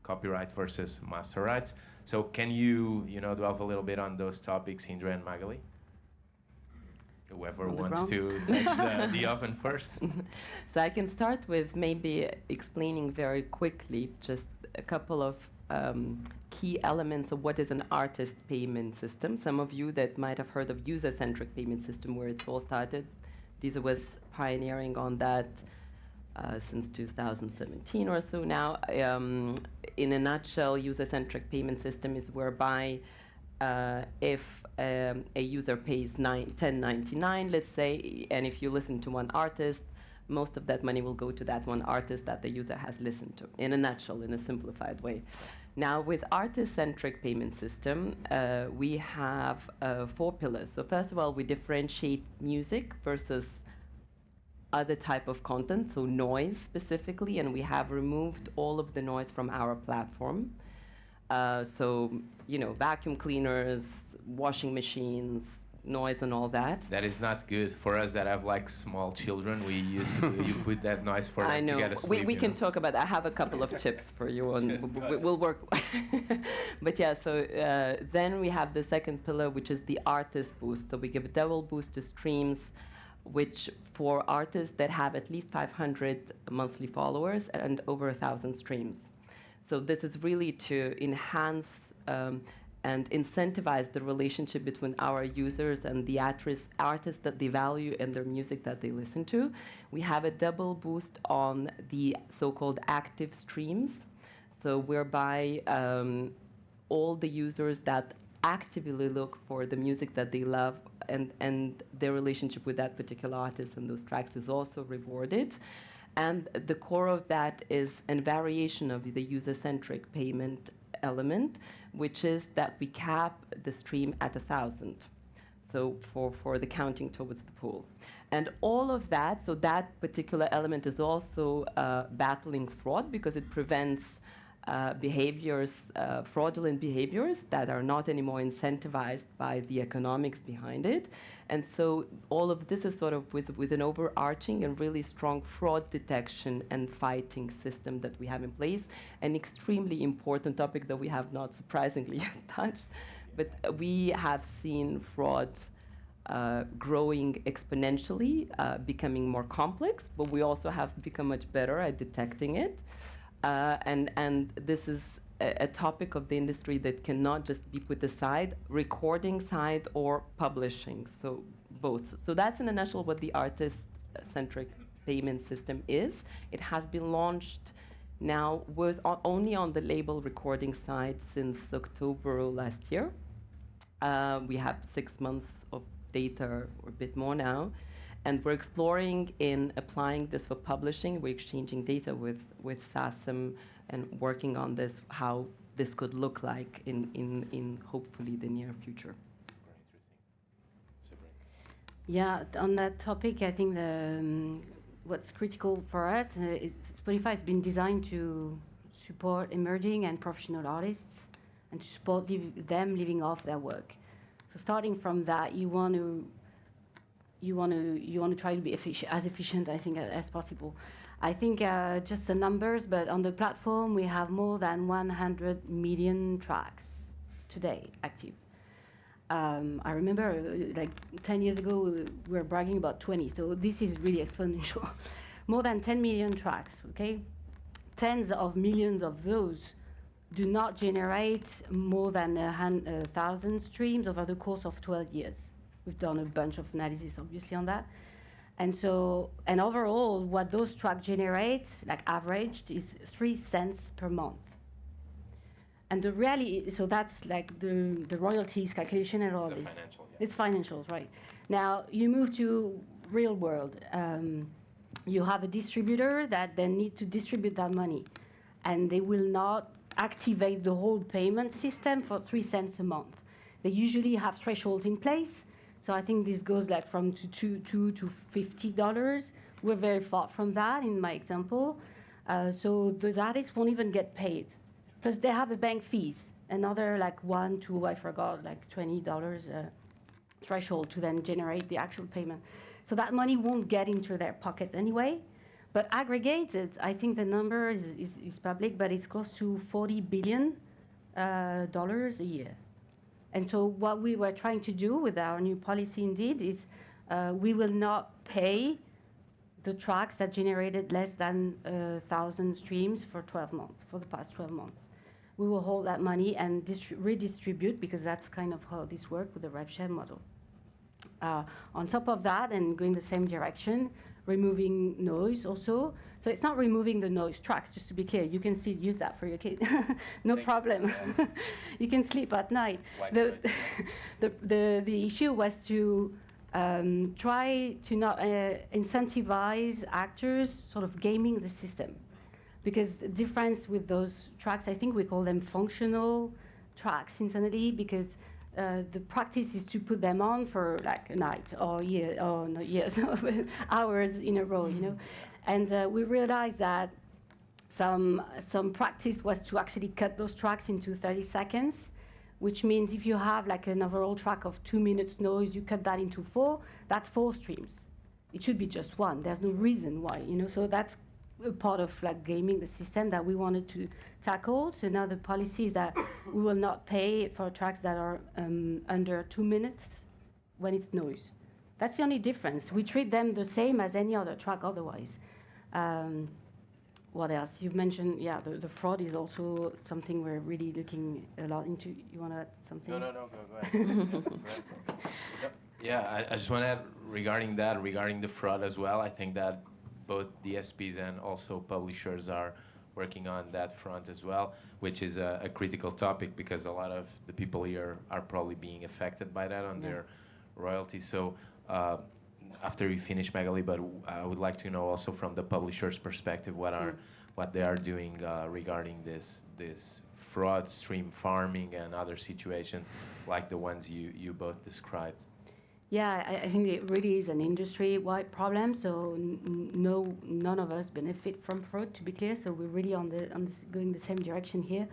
copyright versus master rights. So can you delve a little bit on those topics, Indra and Magali? Whoever wants to touch the oven first.
So I can start with maybe explaining very quickly just a couple of key elements of what is an artist payment system. Some of you that might have heard of user-centric payment system, where it's all started. Deezer was pioneering on that since 2017 or so now. In a nutshell, user-centric payment system is whereby if a user pays $10.99, let's say, and if you listen to one artist, most of that money will go to that one artist that the user has listened to, in a nutshell, in a simplified way. Now, with artist-centric payment system, we have 4 pillars. So first of all, we differentiate music versus other type of content, so noise specifically, and we have removed all of the noise from our platform. So, vacuum cleaners, washing machines, noise and all that.
That is not good for us that have like small children. We used to you put that noise for them to get asleep.
We can talk about that. I have a couple of tips for you and we'll work. But yeah, so then we have the second pillar, which is the artist boost. So we give a double boost to streams, which for artists that have at least 500 monthly followers and over 1,000 streams. So this is really to enhance and incentivize the relationship between our users and the artists that they value and their music that they listen to. We have a double boost on the so-called active streams, so whereby all the users that actively look for the music that they love and their relationship with that particular artist and those tracks is also rewarded. And the core of that is a variation of the user-centric payment element, which is that we cap the stream at 1,000. So for the counting towards the pool. And all of that, so that particular element is also battling fraud because it prevents fraudulent behaviors that are not anymore incentivized by the economics behind it. And so all of this is sort of with an overarching and really strong fraud detection and fighting system that we have in place. An extremely important topic that we have not surprisingly touched, but we have seen fraud growing exponentially, becoming more complex, but we also have become much better at detecting it. And this is a topic of the industry that cannot just be put aside, recording side or publishing, so both. So that's in a nutshell what the artist-centric payment system is. It has been launched now with only on the label recording side since October last year. We have 6 months of data or a bit more now. And we're exploring in applying this for publishing. We're exchanging data with SASM and working on this, how this could look like in hopefully the near future.
Yeah, on that topic, I think what's critical for us is Spotify has been designed to support emerging and professional artists and to support them living off their work. So starting from that, you want to try to be as efficient, I think, as possible. I think just the numbers, but on the platform we have more than 100 million tracks today active. I remember like 10 years ago we were bragging about 20, so this is really exponential. More than 10 million tracks, okay? Tens of millions of those do not generate more than 1,000 streams over the course of 12 years. We've done a bunch of analysis, obviously, on that. And so, and overall, what those tracks generate, like averaged, is 3 cents per month. And the reality, so that's like the royalties calculation and all this.
Financial, yeah.
It's financials, right? Now, you move to real world. You have a distributor that then need to distribute that money. And they will not activate the whole payment system for 3 cents a month. They usually have thresholds in place. So I think this goes like from $2 to $50. We're very far from that in my example. So those artists won't even get paid. Plus they have the bank fees, another like $1 to, I forgot, like $20 threshold to then generate the actual payment. So that money won't get into their pocket anyway. But aggregated, I think the number is public, but it's close to $40 billion a year. And so what we were trying to do with our new policy indeed is we will not pay the tracks that generated less than 1,000 streams for 12 months, for the past 12 months. We will hold that money and redistribute, because that's kind of how this works with the rev share model. On top of that, and going the same direction, removing noise also. So it's not removing the noise tracks, just to be clear. You can still use that for your kid. No problem. You can sleep at night. The issue was to try to not incentivize actors sort of gaming the system. Because the difference with those tracks, I think we call them functional tracks internally, because the practice is to put them on for like a night or year, or not years, hours in a row, you know. And we realized that some practice was to actually cut those tracks into 30 seconds, which means if you have like an overall track of 2 minutes noise, you cut that into 4, that's 4 streams. It should be just 1. There's no reason why, you know. So that's a part of like gaming the system that we wanted to tackle. So now the policy is that we will not pay for tracks that are under 2 minutes when it's noise. That's the only difference. We treat them the same as any other track otherwise. What else? You've mentioned, yeah, the fraud is also something we're really looking a lot into. You want to add something?
No, go ahead. Yeah, I just want to add regarding the fraud as well. I think that both DSPs and also publishers are working on that front as well, which is a critical topic, because a lot of the people here are probably being affected by that on their royalties. So after we finish, Magali, but I would like to know also from the publisher's perspective what they are doing regarding this fraud, stream farming, and other situations like the ones you both described.
Yeah, I think it really is an industry-wide problem. So none of us benefit from fraud, to be clear. So we're really going the same direction here.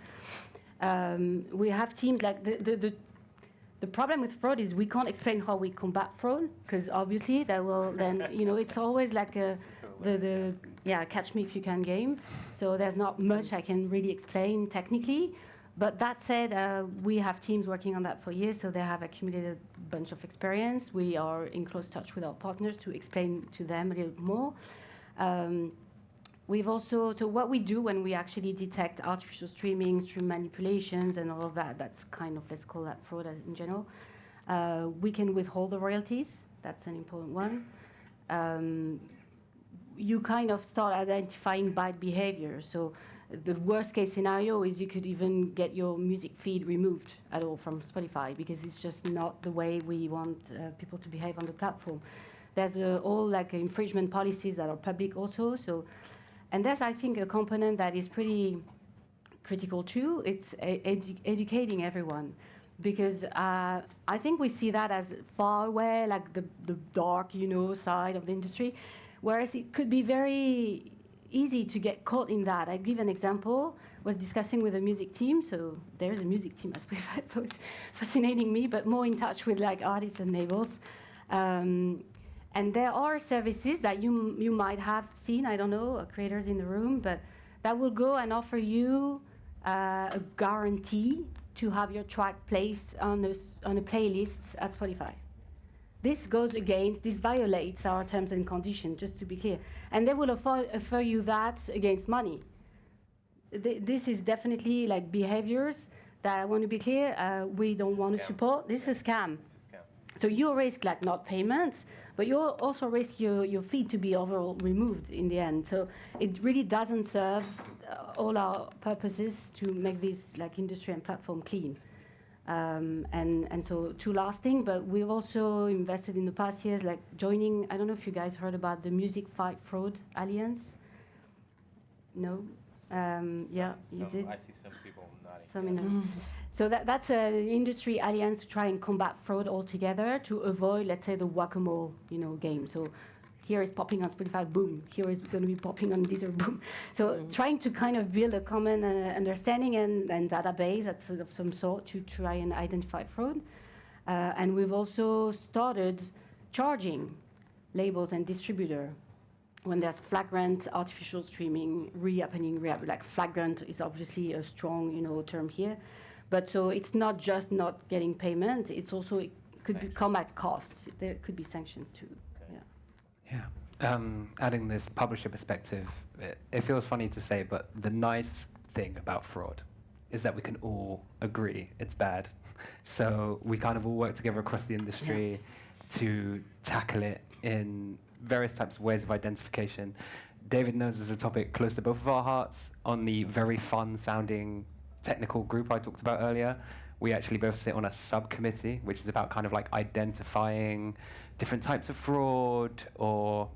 We have teams like the problem with fraud is we can't explain how we combat fraud, because obviously that will then, you know, it's always like the catch me if you can game. So there's not much I can really explain technically. But that said, we have teams working on that for years, so they have accumulated a bunch of experience. We are in close touch with our partners to explain to them a little more. We've also, so what we do when we actually detect artificial streaming, stream manipulations, and all of that, that's kind of, let's call that fraud in general. We can withhold the royalties. That's an important one. You kind of start identifying bad behavior. So the worst case scenario is you could even get your music feed removed at all from Spotify, because it's just not the way we want people to behave on the platform. There's all like infringement policies that are public also. So, and there's, I think, a component that is pretty critical too. It's educating everyone, because I think we see that as far away, like the dark, side of the industry, whereas it could be very easy to get caught in that. I give an example. Was discussing with a music team, so there's a music team as Privat, so it's fascinating me, but more in touch with like artists and labels. And there are services that you might have seen, I don't know, creators in the room, but that will go and offer you a guarantee to have your track placed on a playlist at Spotify. This violates our terms and conditions, just to be clear. And they will offer you that against money. This is definitely like behaviors that I want to be clear, we don't want to support. This is a scam. So you risk like not payments, but you also risk your feed to be overall removed in the end. So it really doesn't serve all our purposes to make this like industry and platform clean. And so too lasting, but we've also invested in the past years, like joining, I don't know if you guys heard about the Music Fight Fraud Alliance. No? Yeah, you did.
I see some people nodding.
Some in So that's an industry alliance to try and combat fraud altogether, to avoid, let's say, the whack-a-mole, game. So here is popping on Spotify, boom. Here is going to be popping on Deezer, boom. So trying to kind of build a common understanding and database of some sort to try and identify fraud. And we've also started charging labels and distributors when there's flagrant artificial streaming re-happening. Like flagrant is obviously a strong, term here. But so it's not just not getting payment, it's also, it could come at cost. There could be sanctions too.
Yeah. Adding this publisher perspective, it feels funny to say, but the nice thing about fraud is that we can all agree it's bad. So we kind of all work together across the industry to tackle it in various types of ways of identification. David knows this is a topic close to both of our hearts. On the very fun sounding technical group I talked about earlier, we actually both sit on a subcommittee, which is about kind of like identifying different types of fraud or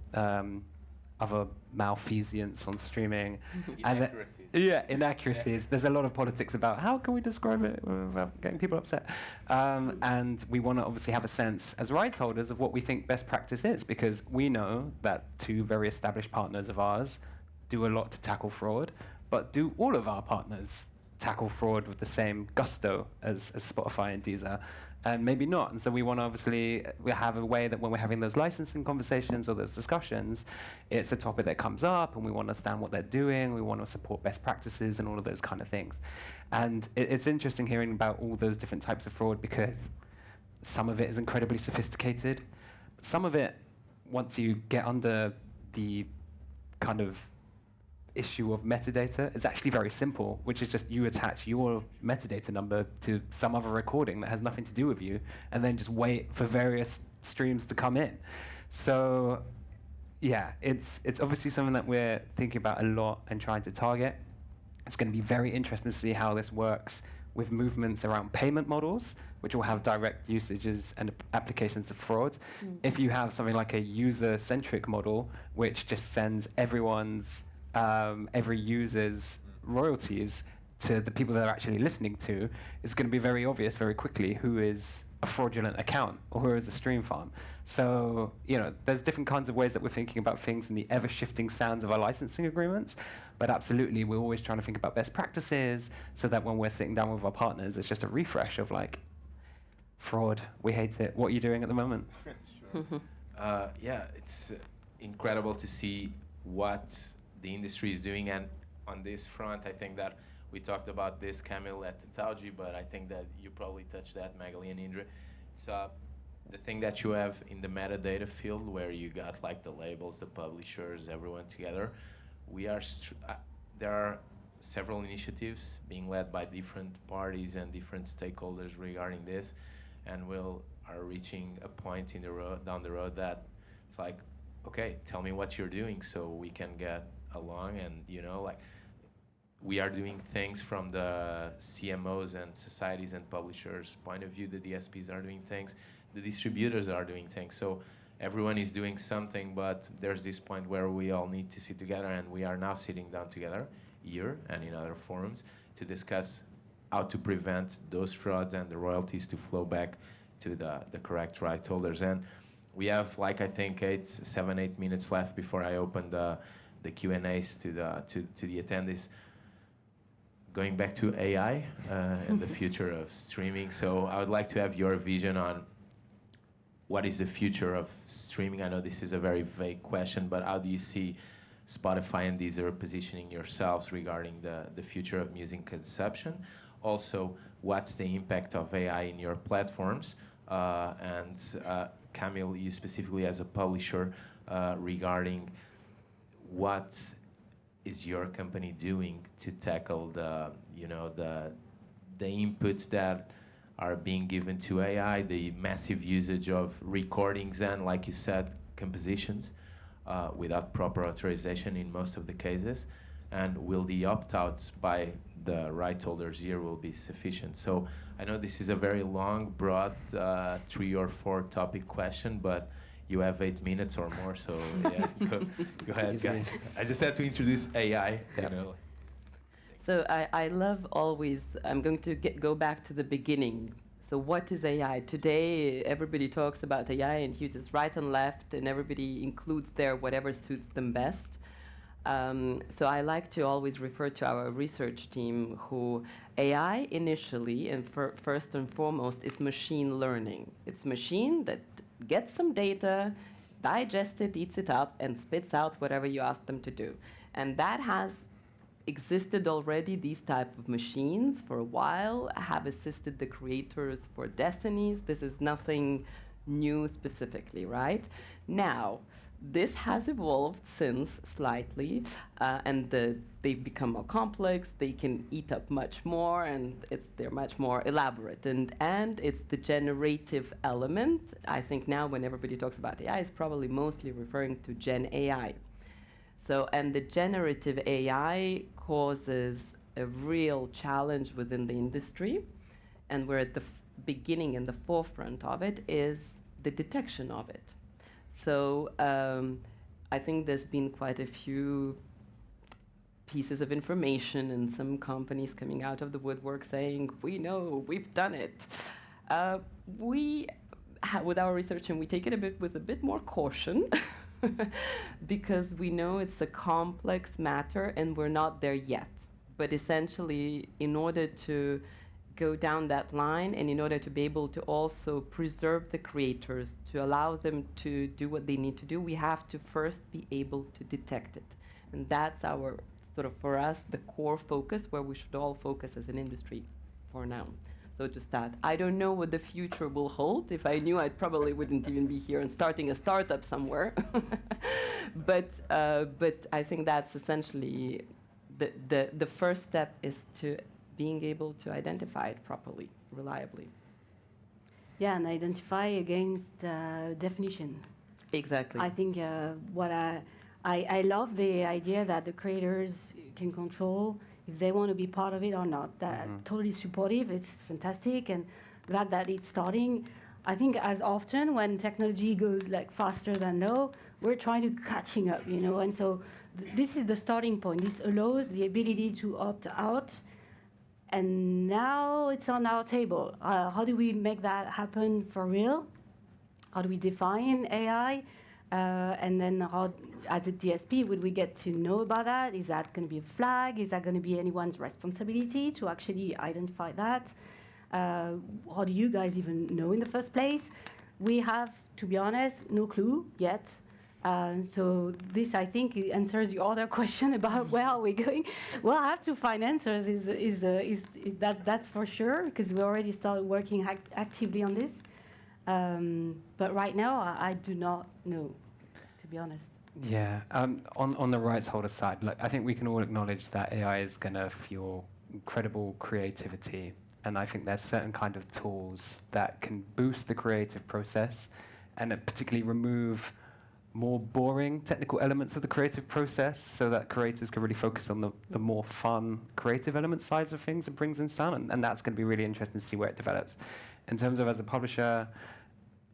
other malfeasance on streaming.
Inaccuracies.
Inaccuracies. There's a lot of politics about how can we describe it without getting people upset. And we want to obviously have a sense as rights holders of what we think best practice is, because we know that two very established partners of ours do a lot to tackle fraud, but do all of our partners tackle fraud with the same gusto as Spotify and Deezer? And maybe not. And so we want to obviously we have a way that when we're having those licensing conversations or those discussions, it's a topic that comes up and we want to understand what they're doing. We want to support best practices and all of those kind of things. And it's interesting hearing about all those different types of fraud, because some of it is incredibly sophisticated. Some of it, once you get under the kind of issue of metadata, is actually very simple, which is just you attach your metadata number to some other recording that has nothing to do with you, and then just wait for various streams to come in. So yeah, it's obviously something that we're thinking about a lot and trying to target. It's going to be very interesting to see how this works with movements around payment models, which will have direct usages and applications of fraud. If you have something like a user-centric model, which just sends every user's royalties to the people they're actually listening to, it's going to be very obvious very quickly who is a fraudulent account or who is a stream farm. So, there's different kinds of ways that we're thinking about things in the ever-shifting sands of our licensing agreements, but absolutely we're always trying to think about best practices so that when we're sitting down with our partners, it's just a refresh of like, fraud, we hate it, what are you doing at the moment?
Yeah, it's incredible to see what the industry is doing, and on this front, I think that we talked about this, Camille, at Tauji, but I think that you probably touched that, Magali and Indra. It's the thing that you have in the metadata field, where you got like the labels, the publishers, everyone together. We are there are several initiatives being led by different parties and different stakeholders regarding this, and are reaching a point down the road that it's like, okay, tell me what you're doing so we can get along. And we are doing things from the CMOs and societies and publishers point of view. The DSPs are doing things, the distributors are doing things. So everyone is doing something, but there's this point where we all need to sit together, and we are now sitting down together here and in other forums to discuss how to prevent those frauds and the royalties to flow back to the correct right holders. And we have, like, I think 7-8 minutes left before I open the Q&As to the attendees. Going back to AI and the future of streaming, so I would like to have your vision on what is the future of streaming. I know this is a very vague question, but how do you see Spotify and Deezer positioning yourselves regarding the future of music consumption? Also, what's the impact of AI in your platforms? And Camille, you specifically as a publisher, regarding what is your company doing to tackle the inputs that are being given to AI, the massive usage of recordings and, like you said, compositions without proper authorization in most of the cases? And will the opt-outs by the right holders here will be sufficient? So I know this is a very long, broad, 3 or 4 topic question, but you have 8 minutes or more, so yeah, go ahead, guys. I just had to introduce AI, you know.
So I love always, I'm going to go back to the beginning. So what is AI? Today, everybody talks about AI and uses right and left, and everybody includes there whatever suits them best. So I like to always refer to our research team, who AI initially and first and foremost is machine learning. It's machine that gets some data, digests it, eats it up, and spits out whatever you ask them to do. And that has existed already. These type of machines for a while have assisted the creators for decades. This is nothing new specifically, right? Now, this has evolved since slightly, and they've become more complex. They can eat up much more, and they're much more elaborate. And it's the generative element. I think now when everybody talks about AI, it's probably mostly referring to Gen AI. So, and the generative AI causes a real challenge within the industry, and we're at the beginning and the forefront of it is the detection of it. So I think there's been quite a few pieces of information and some companies coming out of the woodwork saying, we know, we've done it. With our research, and we take it with a bit more caution, because we know it's a complex matter and we're not there yet. But essentially, in order to go down that line and in order to be able to also preserve the creators, to allow them to do what they need to do, we have to first be able to detect it. And that's our, sort of for us, the core focus where we should all focus as an industry for now. So to start, I don't know what the future will hold. If I knew, I probably wouldn't even be here and starting a startup somewhere. But I think that's essentially the first step is to being able to identify it properly, reliably.
Yeah, and identify against definition.
Exactly.
I think what I love the idea that the creators can control if they want to be part of it or not. That totally supportive. It's fantastic, and glad that it's starting. I think as often when technology goes like faster than no, we're trying to catching up, you know. And so this is the starting point. This allows the ability to opt out, and now it's on our table. How do we make that happen for real? How do we define AI? And then how, as a DSP, would we get to know about that? Is that going to be a flag? Is that going to be anyone's responsibility to actually identify that? How do you guys even know in the first place? We have, to be honest, no clue yet. So this, I think, answers your other question about where are we going. Well, I have to find answers. That's for sure, because we already started working actively on this. But right now, I do not know, to be honest.
Yeah, on the rights holder side, like, I think we can all acknowledge that AI is going to fuel incredible creativity. And I think there's certain kind of tools that can boost the creative process and particularly remove more boring technical elements of the creative process so that creators can really focus on the more fun creative element sides of things it brings in sound. And that's going to be really interesting to see where it develops. In terms of as a publisher,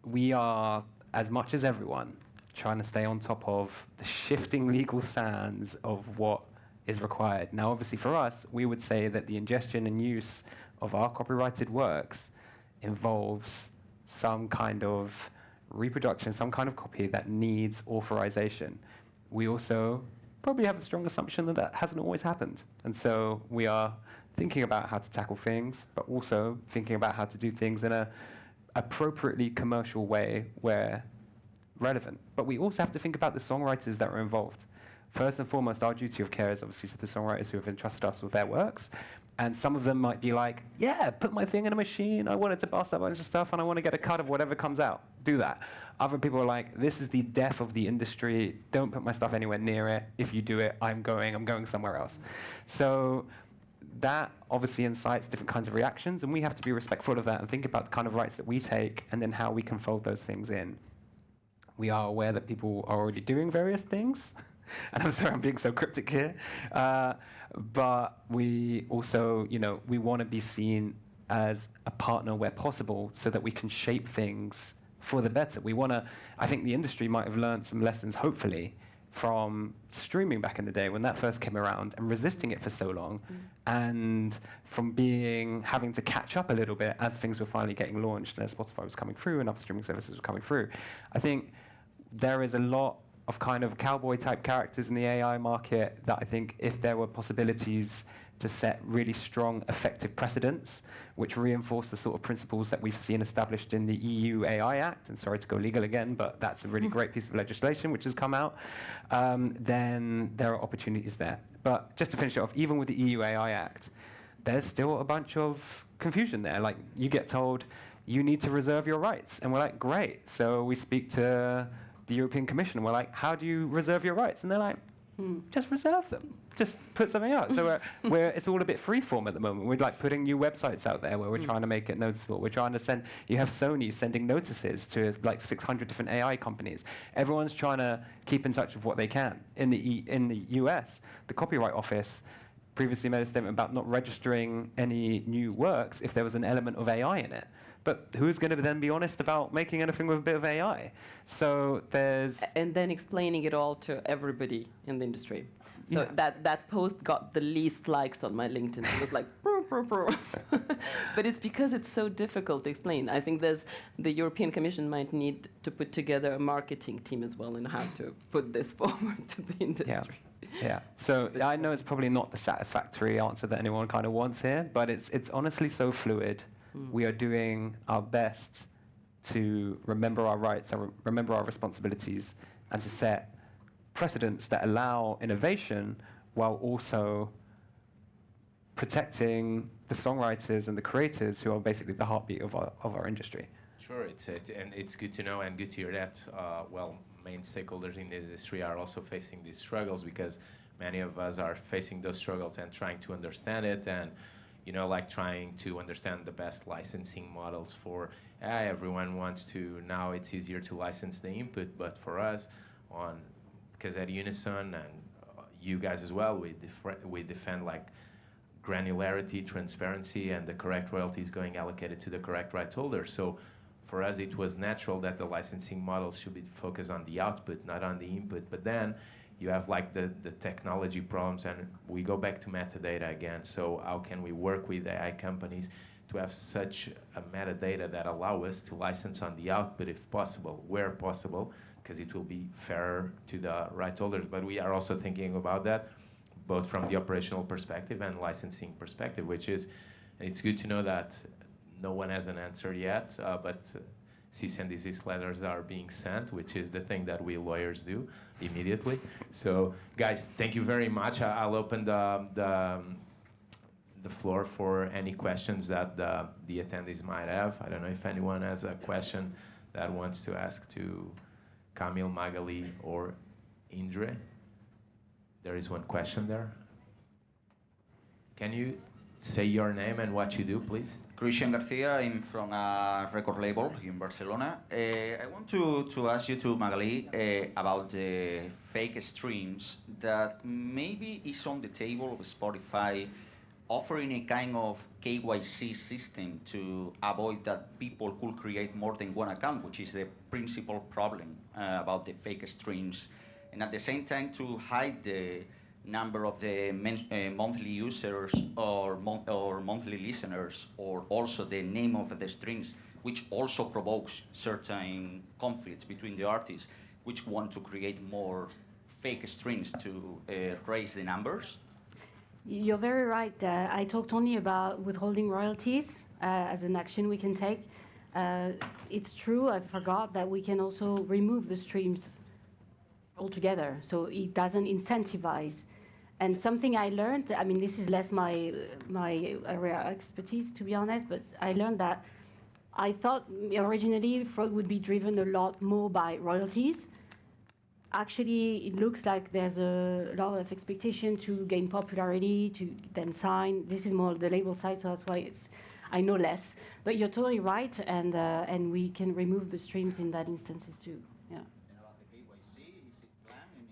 we are as much as everyone, trying to stay on top of the shifting legal sands of what is required. Now, obviously for us, we would say that the ingestion and use of our copyrighted works involves some kind of reproduction, some kind of copy that needs authorization. We also probably have a strong assumption that that hasn't always happened. And so we are thinking about how to tackle things, but also thinking about how to do things in a appropriately commercial way where relevant. But we also have to think about the songwriters that are involved. First and foremost, our duty of care is obviously to the songwriters who have entrusted us with their works. And some of them might be like, yeah, put my thing in a machine. I wanted to bust a bunch of stuff and I want to get a cut of whatever comes out. Do that. Other people are like, this is the death of the industry. Don't put my stuff anywhere near it. If you do it, I'm going somewhere else. So that obviously incites different kinds of reactions, and we have to be respectful of that and think about the kind of rights that we take and then how we can fold those things in. We are aware that people are already doing various things. And I'm sorry I'm being so cryptic here. But we also, we want to be seen as a partner where possible so that we can shape things for the better. I think the industry might have learned some lessons, hopefully, from streaming back in the day when that first came around and resisting it for so long, and from having to catch up a little bit as things were finally getting launched and as Spotify was coming through and other streaming services were coming through. I think there is a lot of kind of cowboy type characters in the AI market that I think if there were possibilities to set really strong, effective precedents, which reinforce the sort of principles that we've seen established in the EU AI Act, and sorry to go legal again, but that's a really great piece of legislation which has come out, then there are opportunities there. But just to finish it off, even with the EU AI Act, there's still a bunch of confusion there. Like, you get told, you need to reserve your rights. And we're like, great. So we speak to the European Commission, and we're like, how do you reserve your rights? And they're like, just reserve them. Just put something out. So it's all a bit freeform at the moment. We're like putting new websites out there where we're trying to make it noticeable. We're trying to you have Sony sending notices to like 600 different AI companies. Everyone's trying to keep in touch with what they can. In the US, the Copyright Office previously made a statement about not registering any new works if there was an element of AI in it. But who's going to then be honest about making anything with a bit of AI? So there's...
And then explaining it all to everybody in the industry. So that post got the least likes on my LinkedIn. It was like, brr, brr, brr. But it's because it's so difficult to explain. I think the European Commission might need to put together a marketing team as well and how to put this forward to the industry.
Yeah. So I know it's probably not the satisfactory answer that anyone kind of wants here, but it's honestly so fluid. We are doing our best to remember our rights, remember our responsibilities, and to set precedents that allow innovation while also protecting the songwriters and the creators who are basically the heartbeat of our industry.
Sure, and it's good to know and good to hear that, main stakeholders in the industry are also facing these struggles, because many of us are facing those struggles and trying to understand it, and trying to understand the best licensing models for everyone wants to. Now it's easier to license the input, but for us, because at Unison and you guys as well, we defend like granularity, transparency, and the correct royalties going allocated to the correct rights holder. So for us, it was natural that the licensing models should be focused on the output, not on the input. But then you have like the technology problems, and we go back to metadata again. So how can we work with AI companies to have such a metadata that allow us to license on the output if possible, where possible, because it will be fairer to the right holders. But we are also thinking about that, both from the operational perspective and licensing perspective, which is, it's good to know that no one has an answer yet, but cease and desist letters are being sent, which is the thing that we lawyers do immediately. So, guys, thank you very much. I'll open the floor for any questions that the attendees might have. I don't know if anyone has a question that wants to ask to Camille, Magali, or Indre. There is one question there. Can you say your name and what you do, please?
Christian Garcia, I'm from a record label in Barcelona. I want to ask you, to Magali, about the fake streams that maybe is on the table of Spotify offering a kind of KYC system to avoid that people could create more than one account, which is the principal problem about the fake streams, and at the same time to hide the number of the monthly users or monthly listeners, or also the name of the streams, which also provokes certain conflicts between the artists, which want to create more fake streams to raise the numbers.
You're very right. I talked only about withholding royalties as an action we can take. It's true, I forgot that we can also remove the streams altogether, so it doesn't incentivize. And something I learned, I mean, this is less my area of expertise, to be honest, but I learned that I thought originally fraud would be driven a lot more by royalties. Actually, it looks like there's a lot of expectation to gain popularity, to then sign. This is more the label side, so that's why I know less. But you're totally right, and we can remove the streams in that instances too. Yeah.
And about the KYC, is it planned?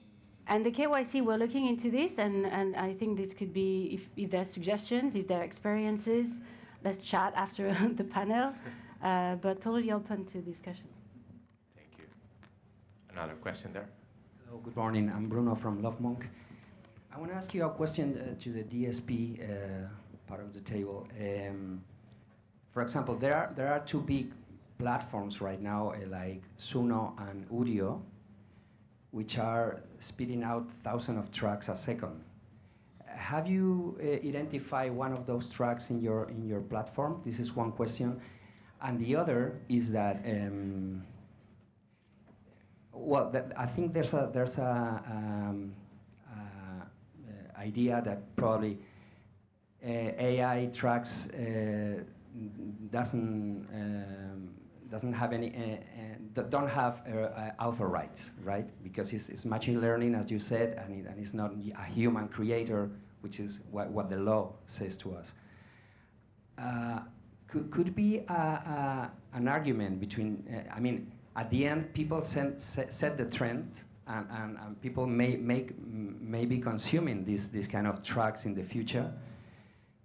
And the KYC, we're looking into this, and I think this could be, if there's suggestions, if there are experiences, let's chat after the panel, but totally open to discussion.
Thank you. Another question there?
Hello, good morning. I'm Bruno from Love Monk. I want to ask you a question to the DSP part of the table. For example, there are two big platforms right now, like Suno and Udio, which are spitting out thousands of tracks a second. Have you identified one of those tracks in your platform? This is one question. And the other is that, I think there's a idea that probably AI tracks doesn't have any don't have author rights, right? Because it's machine learning, as you said, and it's not a human creator, which is what the law says to us. Could be an argument between, I mean, at the end, people set the trends, and people may be consuming these kind of tracks in the future.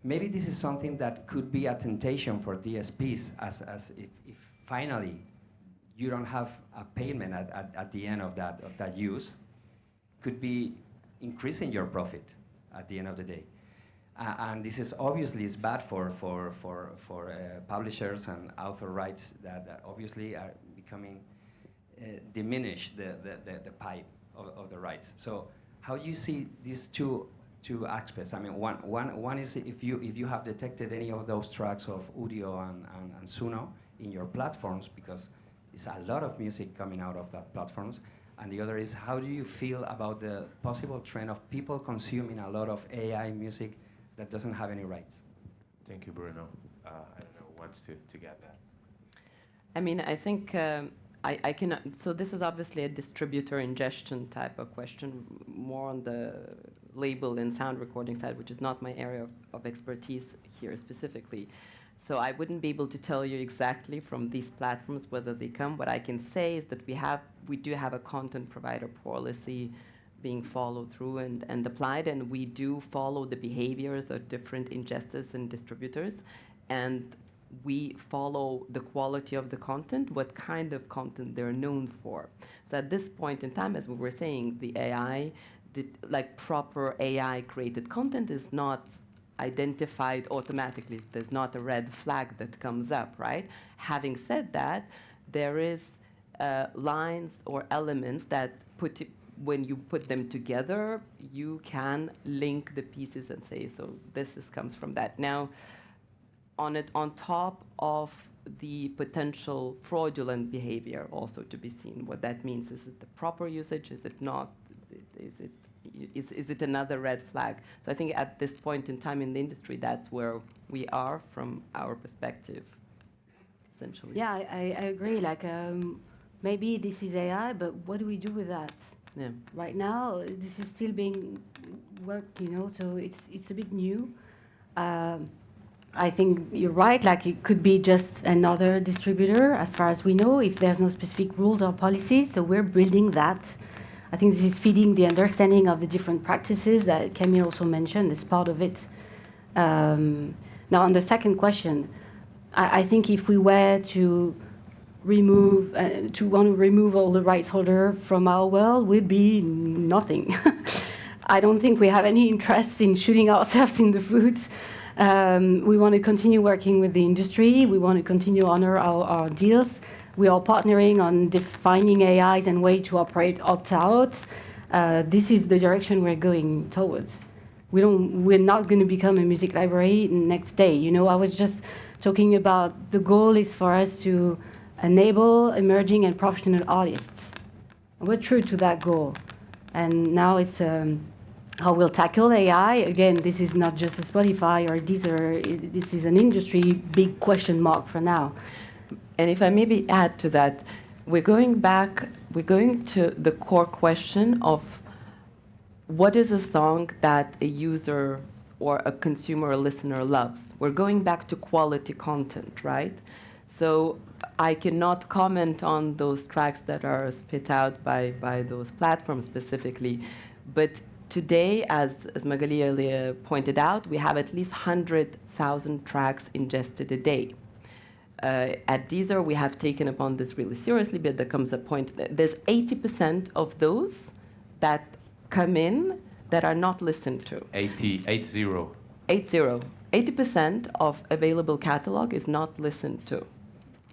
Maybe this is something that could be a temptation for DSPs, as if finally you don't have a payment at the end of that use, could be increasing your profit at the end of the day. And this is obviously is bad for publishers and author rights that obviously are becoming diminish the pipe of the rights. So how do you see these two aspects? I mean, one is if you have detected any of those tracks of Udio and Suno in your platforms, because it's a lot of music coming out of that platforms. And the other is, how do you feel about the possible trend of people consuming a lot of AI music that doesn't have any rights?
Thank you, Bruno. I don't know who wants to get that.
I mean, I think I cannot. So this is obviously a distributor ingestion type of question, more on the label and sound recording side, which is not my area of expertise here specifically. So I wouldn't be able to tell you exactly from these platforms whether they come. What I can say is that we do have a content provider policy being followed through and applied, and we do follow the behaviors of different ingestors and distributors, and we follow the quality of the content, what kind of content they're known for. So at this point in time, as we were saying, the AI, like proper AI created content is not identified automatically. There's not a red flag that comes up, right? Having said that, there is lines or elements that when you put them together, you can link the pieces and say, so comes from that. Now, on top of the potential fraudulent behavior also to be seen, what that means, is it the proper usage, is it not, is it another red flag? So I think at this point in time in the industry, that's where we are from our perspective, essentially.
Yeah, I agree. Like, maybe this is AI, but what do we do with that?
Yeah.
Right now, this is still being worked, so it's a bit new. I think you're right, like it could be just another distributor, as far as we know, if there's no specific rules or policies, so we're building that. I think this is feeding the understanding of the different practices that Camille also mentioned as part of it. Now, on the second question, I think if we were to want to remove all the rights holder from our world, would be nothing. I don't think we have any interest in shooting ourselves in the foot. We want to continue working with the industry. We want to continue honor our deals. We are partnering on defining AIs and way to operate opt-out. This is the direction we're going towards. We're not going to become a music library next day. You know, I was just talking about the goal is for us to enable emerging and professional artists. We're true to that goal. And now it's how we'll tackle AI. Again, this is not just a Spotify or Deezer. This is an industry big question mark for now.
And if I maybe add to that, we're going to the core question of what is a song that a user or a consumer or listener loves. We're going back to quality content, right? So I cannot comment on those tracks that are spit out by those platforms specifically, but today, as Magali earlier pointed out, we have at least 100,000 tracks ingested a day. At Deezer, we have taken upon this really seriously, but there comes a point that there's 80% of those that come in that are not listened to.
80.
80% of available catalog is not listened to.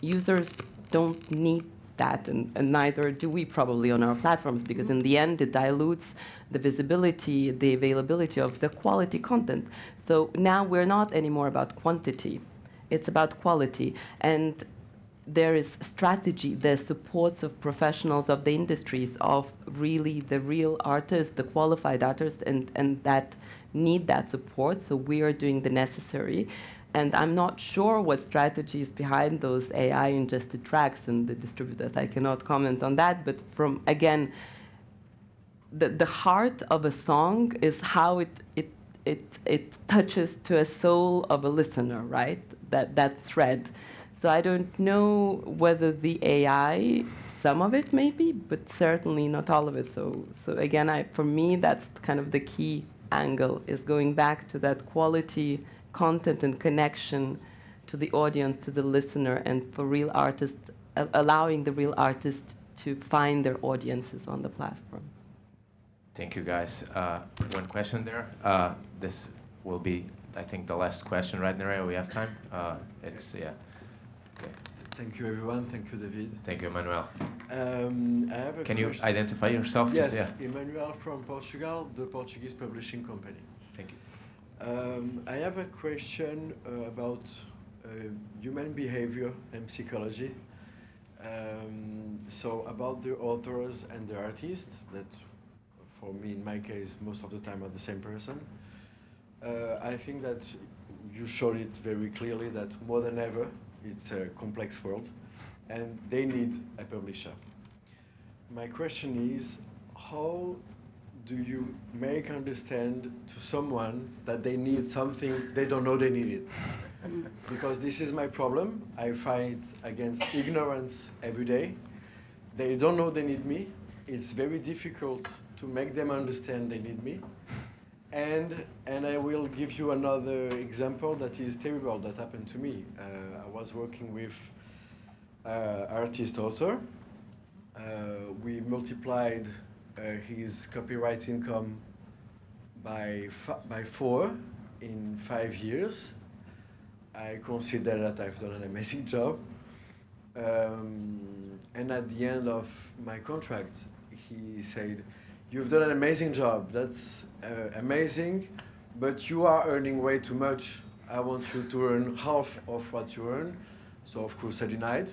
Users don't need that, and neither do we probably on our platforms, because in the end, it dilutes the visibility, the availability of the quality content. So now we're not anymore about quantity. It's about quality. And there is strategy, there's supports of professionals of the industries, of really the real artists, the qualified artists, and that need that support. So we are doing the necessary. And I'm not sure what strategy is behind those AI ingested tracks and the distributors. I cannot comment on that. But from, again, the heart of a song is how it touches to a soul of a listener, right? That thread. So I don't know whether the AI, some of it maybe, but certainly not all of it. So again, for me, that's kind of the key angle, is going back to that quality content and connection to the audience, to the listener, and for real artists, allowing the real artists to find their audiences on the platform.
Thank you, guys. One question there. This will be, I think, the last question, right, Nerea? We have time? Yeah. Okay.
Thank you, everyone. Thank you, David.
Thank you, Emmanuel.
I have a
Can you
question.
identify yourself?
Yes,
Yeah.
Emmanuel from Portugal, the Portuguese publishing company.
Thank you.
I have a question about human behavior and psychology. So about the authors and the artists, that for me, in my case, most of the time are the same person. I think that you showed it very clearly that more than ever, it's a complex world, and they need a publisher. My question is, how do you make understand to someone that they need something they don't know they need it? Because this is my problem. I fight against ignorance every day. They don't know they need me. It's very difficult to make them understand they need me. And I will give you another example that is terrible that happened to me. I was working with artist author. We multiplied his copyright income by 4 in 5 years. I consider that I've done an amazing job. And at the end of my contract, he said, "You've done an amazing job. That's amazing, but you are earning way too much. I want you to earn half of what you earn." So of course I denied.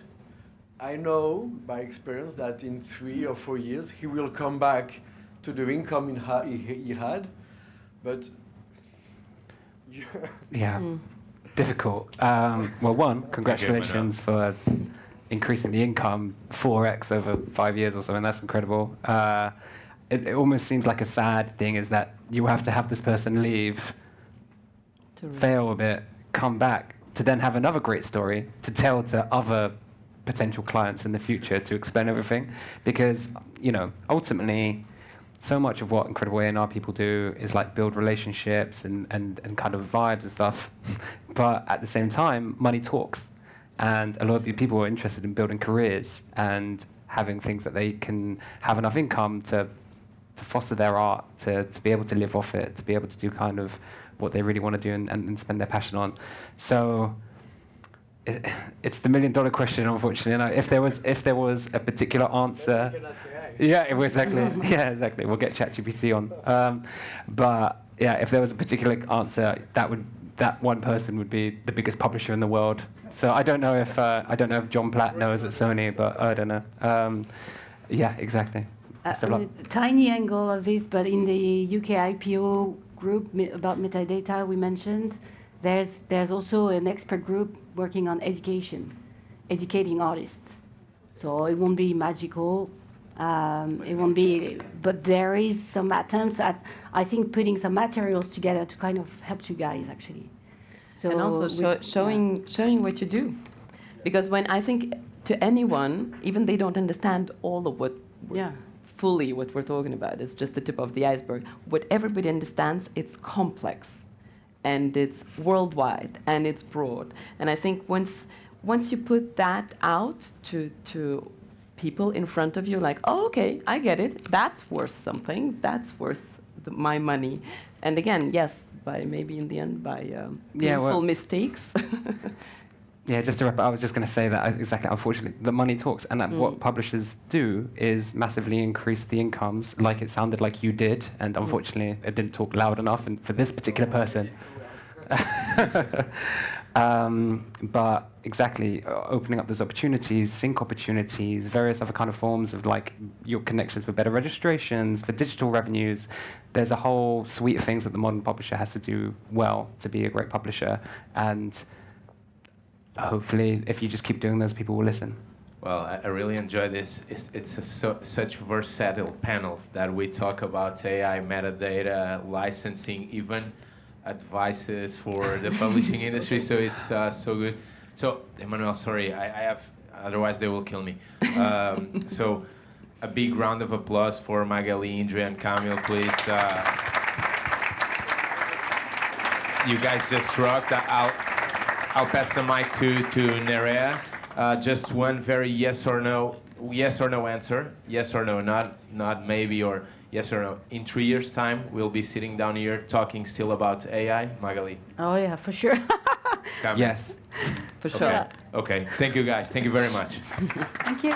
I know by experience that in 3 or 4 years he will come back to the income he had, but
yeah, difficult. Well, one, congratulations for increasing the income 4x over 5 years or something. That's incredible. It almost seems like a sad thing is that you have to have this person leave, fail a bit, come back, to then have another great story to tell to other potential clients in the future to explain everything. Because, ultimately, so much of what incredible A&R people do is like build relationships and kind of vibes and stuff. But at the same time, money talks. And a lot of the people are interested in building careers and having things that they can have enough income to foster their art, to be able to live off it, to be able to do kind of what they really want to do and spend their passion on. So it's the $1 million question, unfortunately. And if there was a particular answer, yeah, exactly. Yeah, exactly. We'll get ChatGPT on. But yeah, if there was a particular answer, that one person would be the biggest publisher in the world. So I don't know if John Platt knows at Sony, but I don't know. Yeah, exactly.
A tiny angle of this, but in the UK IPO group about metadata we mentioned, there's also an expert group working on educating artists. So it won't be magical. It won't be, but there is some attempts at, I think, putting some materials together to kind of help you guys actually. So
and also showing what you do, because when I think to anyone, even they don't understand all of what. Fully what we're talking about. It's just the tip of the iceberg. What everybody understands, it's complex, and it's worldwide, and it's broad. And I think once you put that out to people in front of you, like, oh, okay, I get it. That's worth something. That's worth my money. And again, yes, by maybe in the end by painful mistakes.
Yeah, just to wrap up, I was just going to say that exactly. Unfortunately, the money talks, and that what publishers do is massively increase the incomes, like it sounded like you did, and unfortunately, it didn't talk loud enough, and for this particular person. But exactly, opening up those opportunities, sync opportunities, various other kind of forms of like your connections for better registrations, for digital revenues. There's a whole suite of things that the modern publisher has to do well to be a great publisher, and hopefully, if you just keep doing those, people will listen.
Well, I really enjoy this. It's such versatile panel that we talk about AI, metadata, licensing, even advices for the publishing industry. So it's so good. So, Emmanuel, sorry, I have, otherwise they will kill me. So a big round of applause for Magali, Indre, and Camille, please. You guys just rocked. I'll pass the mic to Nerea. Just one very yes or no answer. Yes or no, not maybe or yes or no. In 3 years' time, we'll be sitting down here talking still about AI. Magali.
Oh yeah, for sure.
Yes,
for sure.
Okay. Thank you guys. Thank you very much.
Thank you.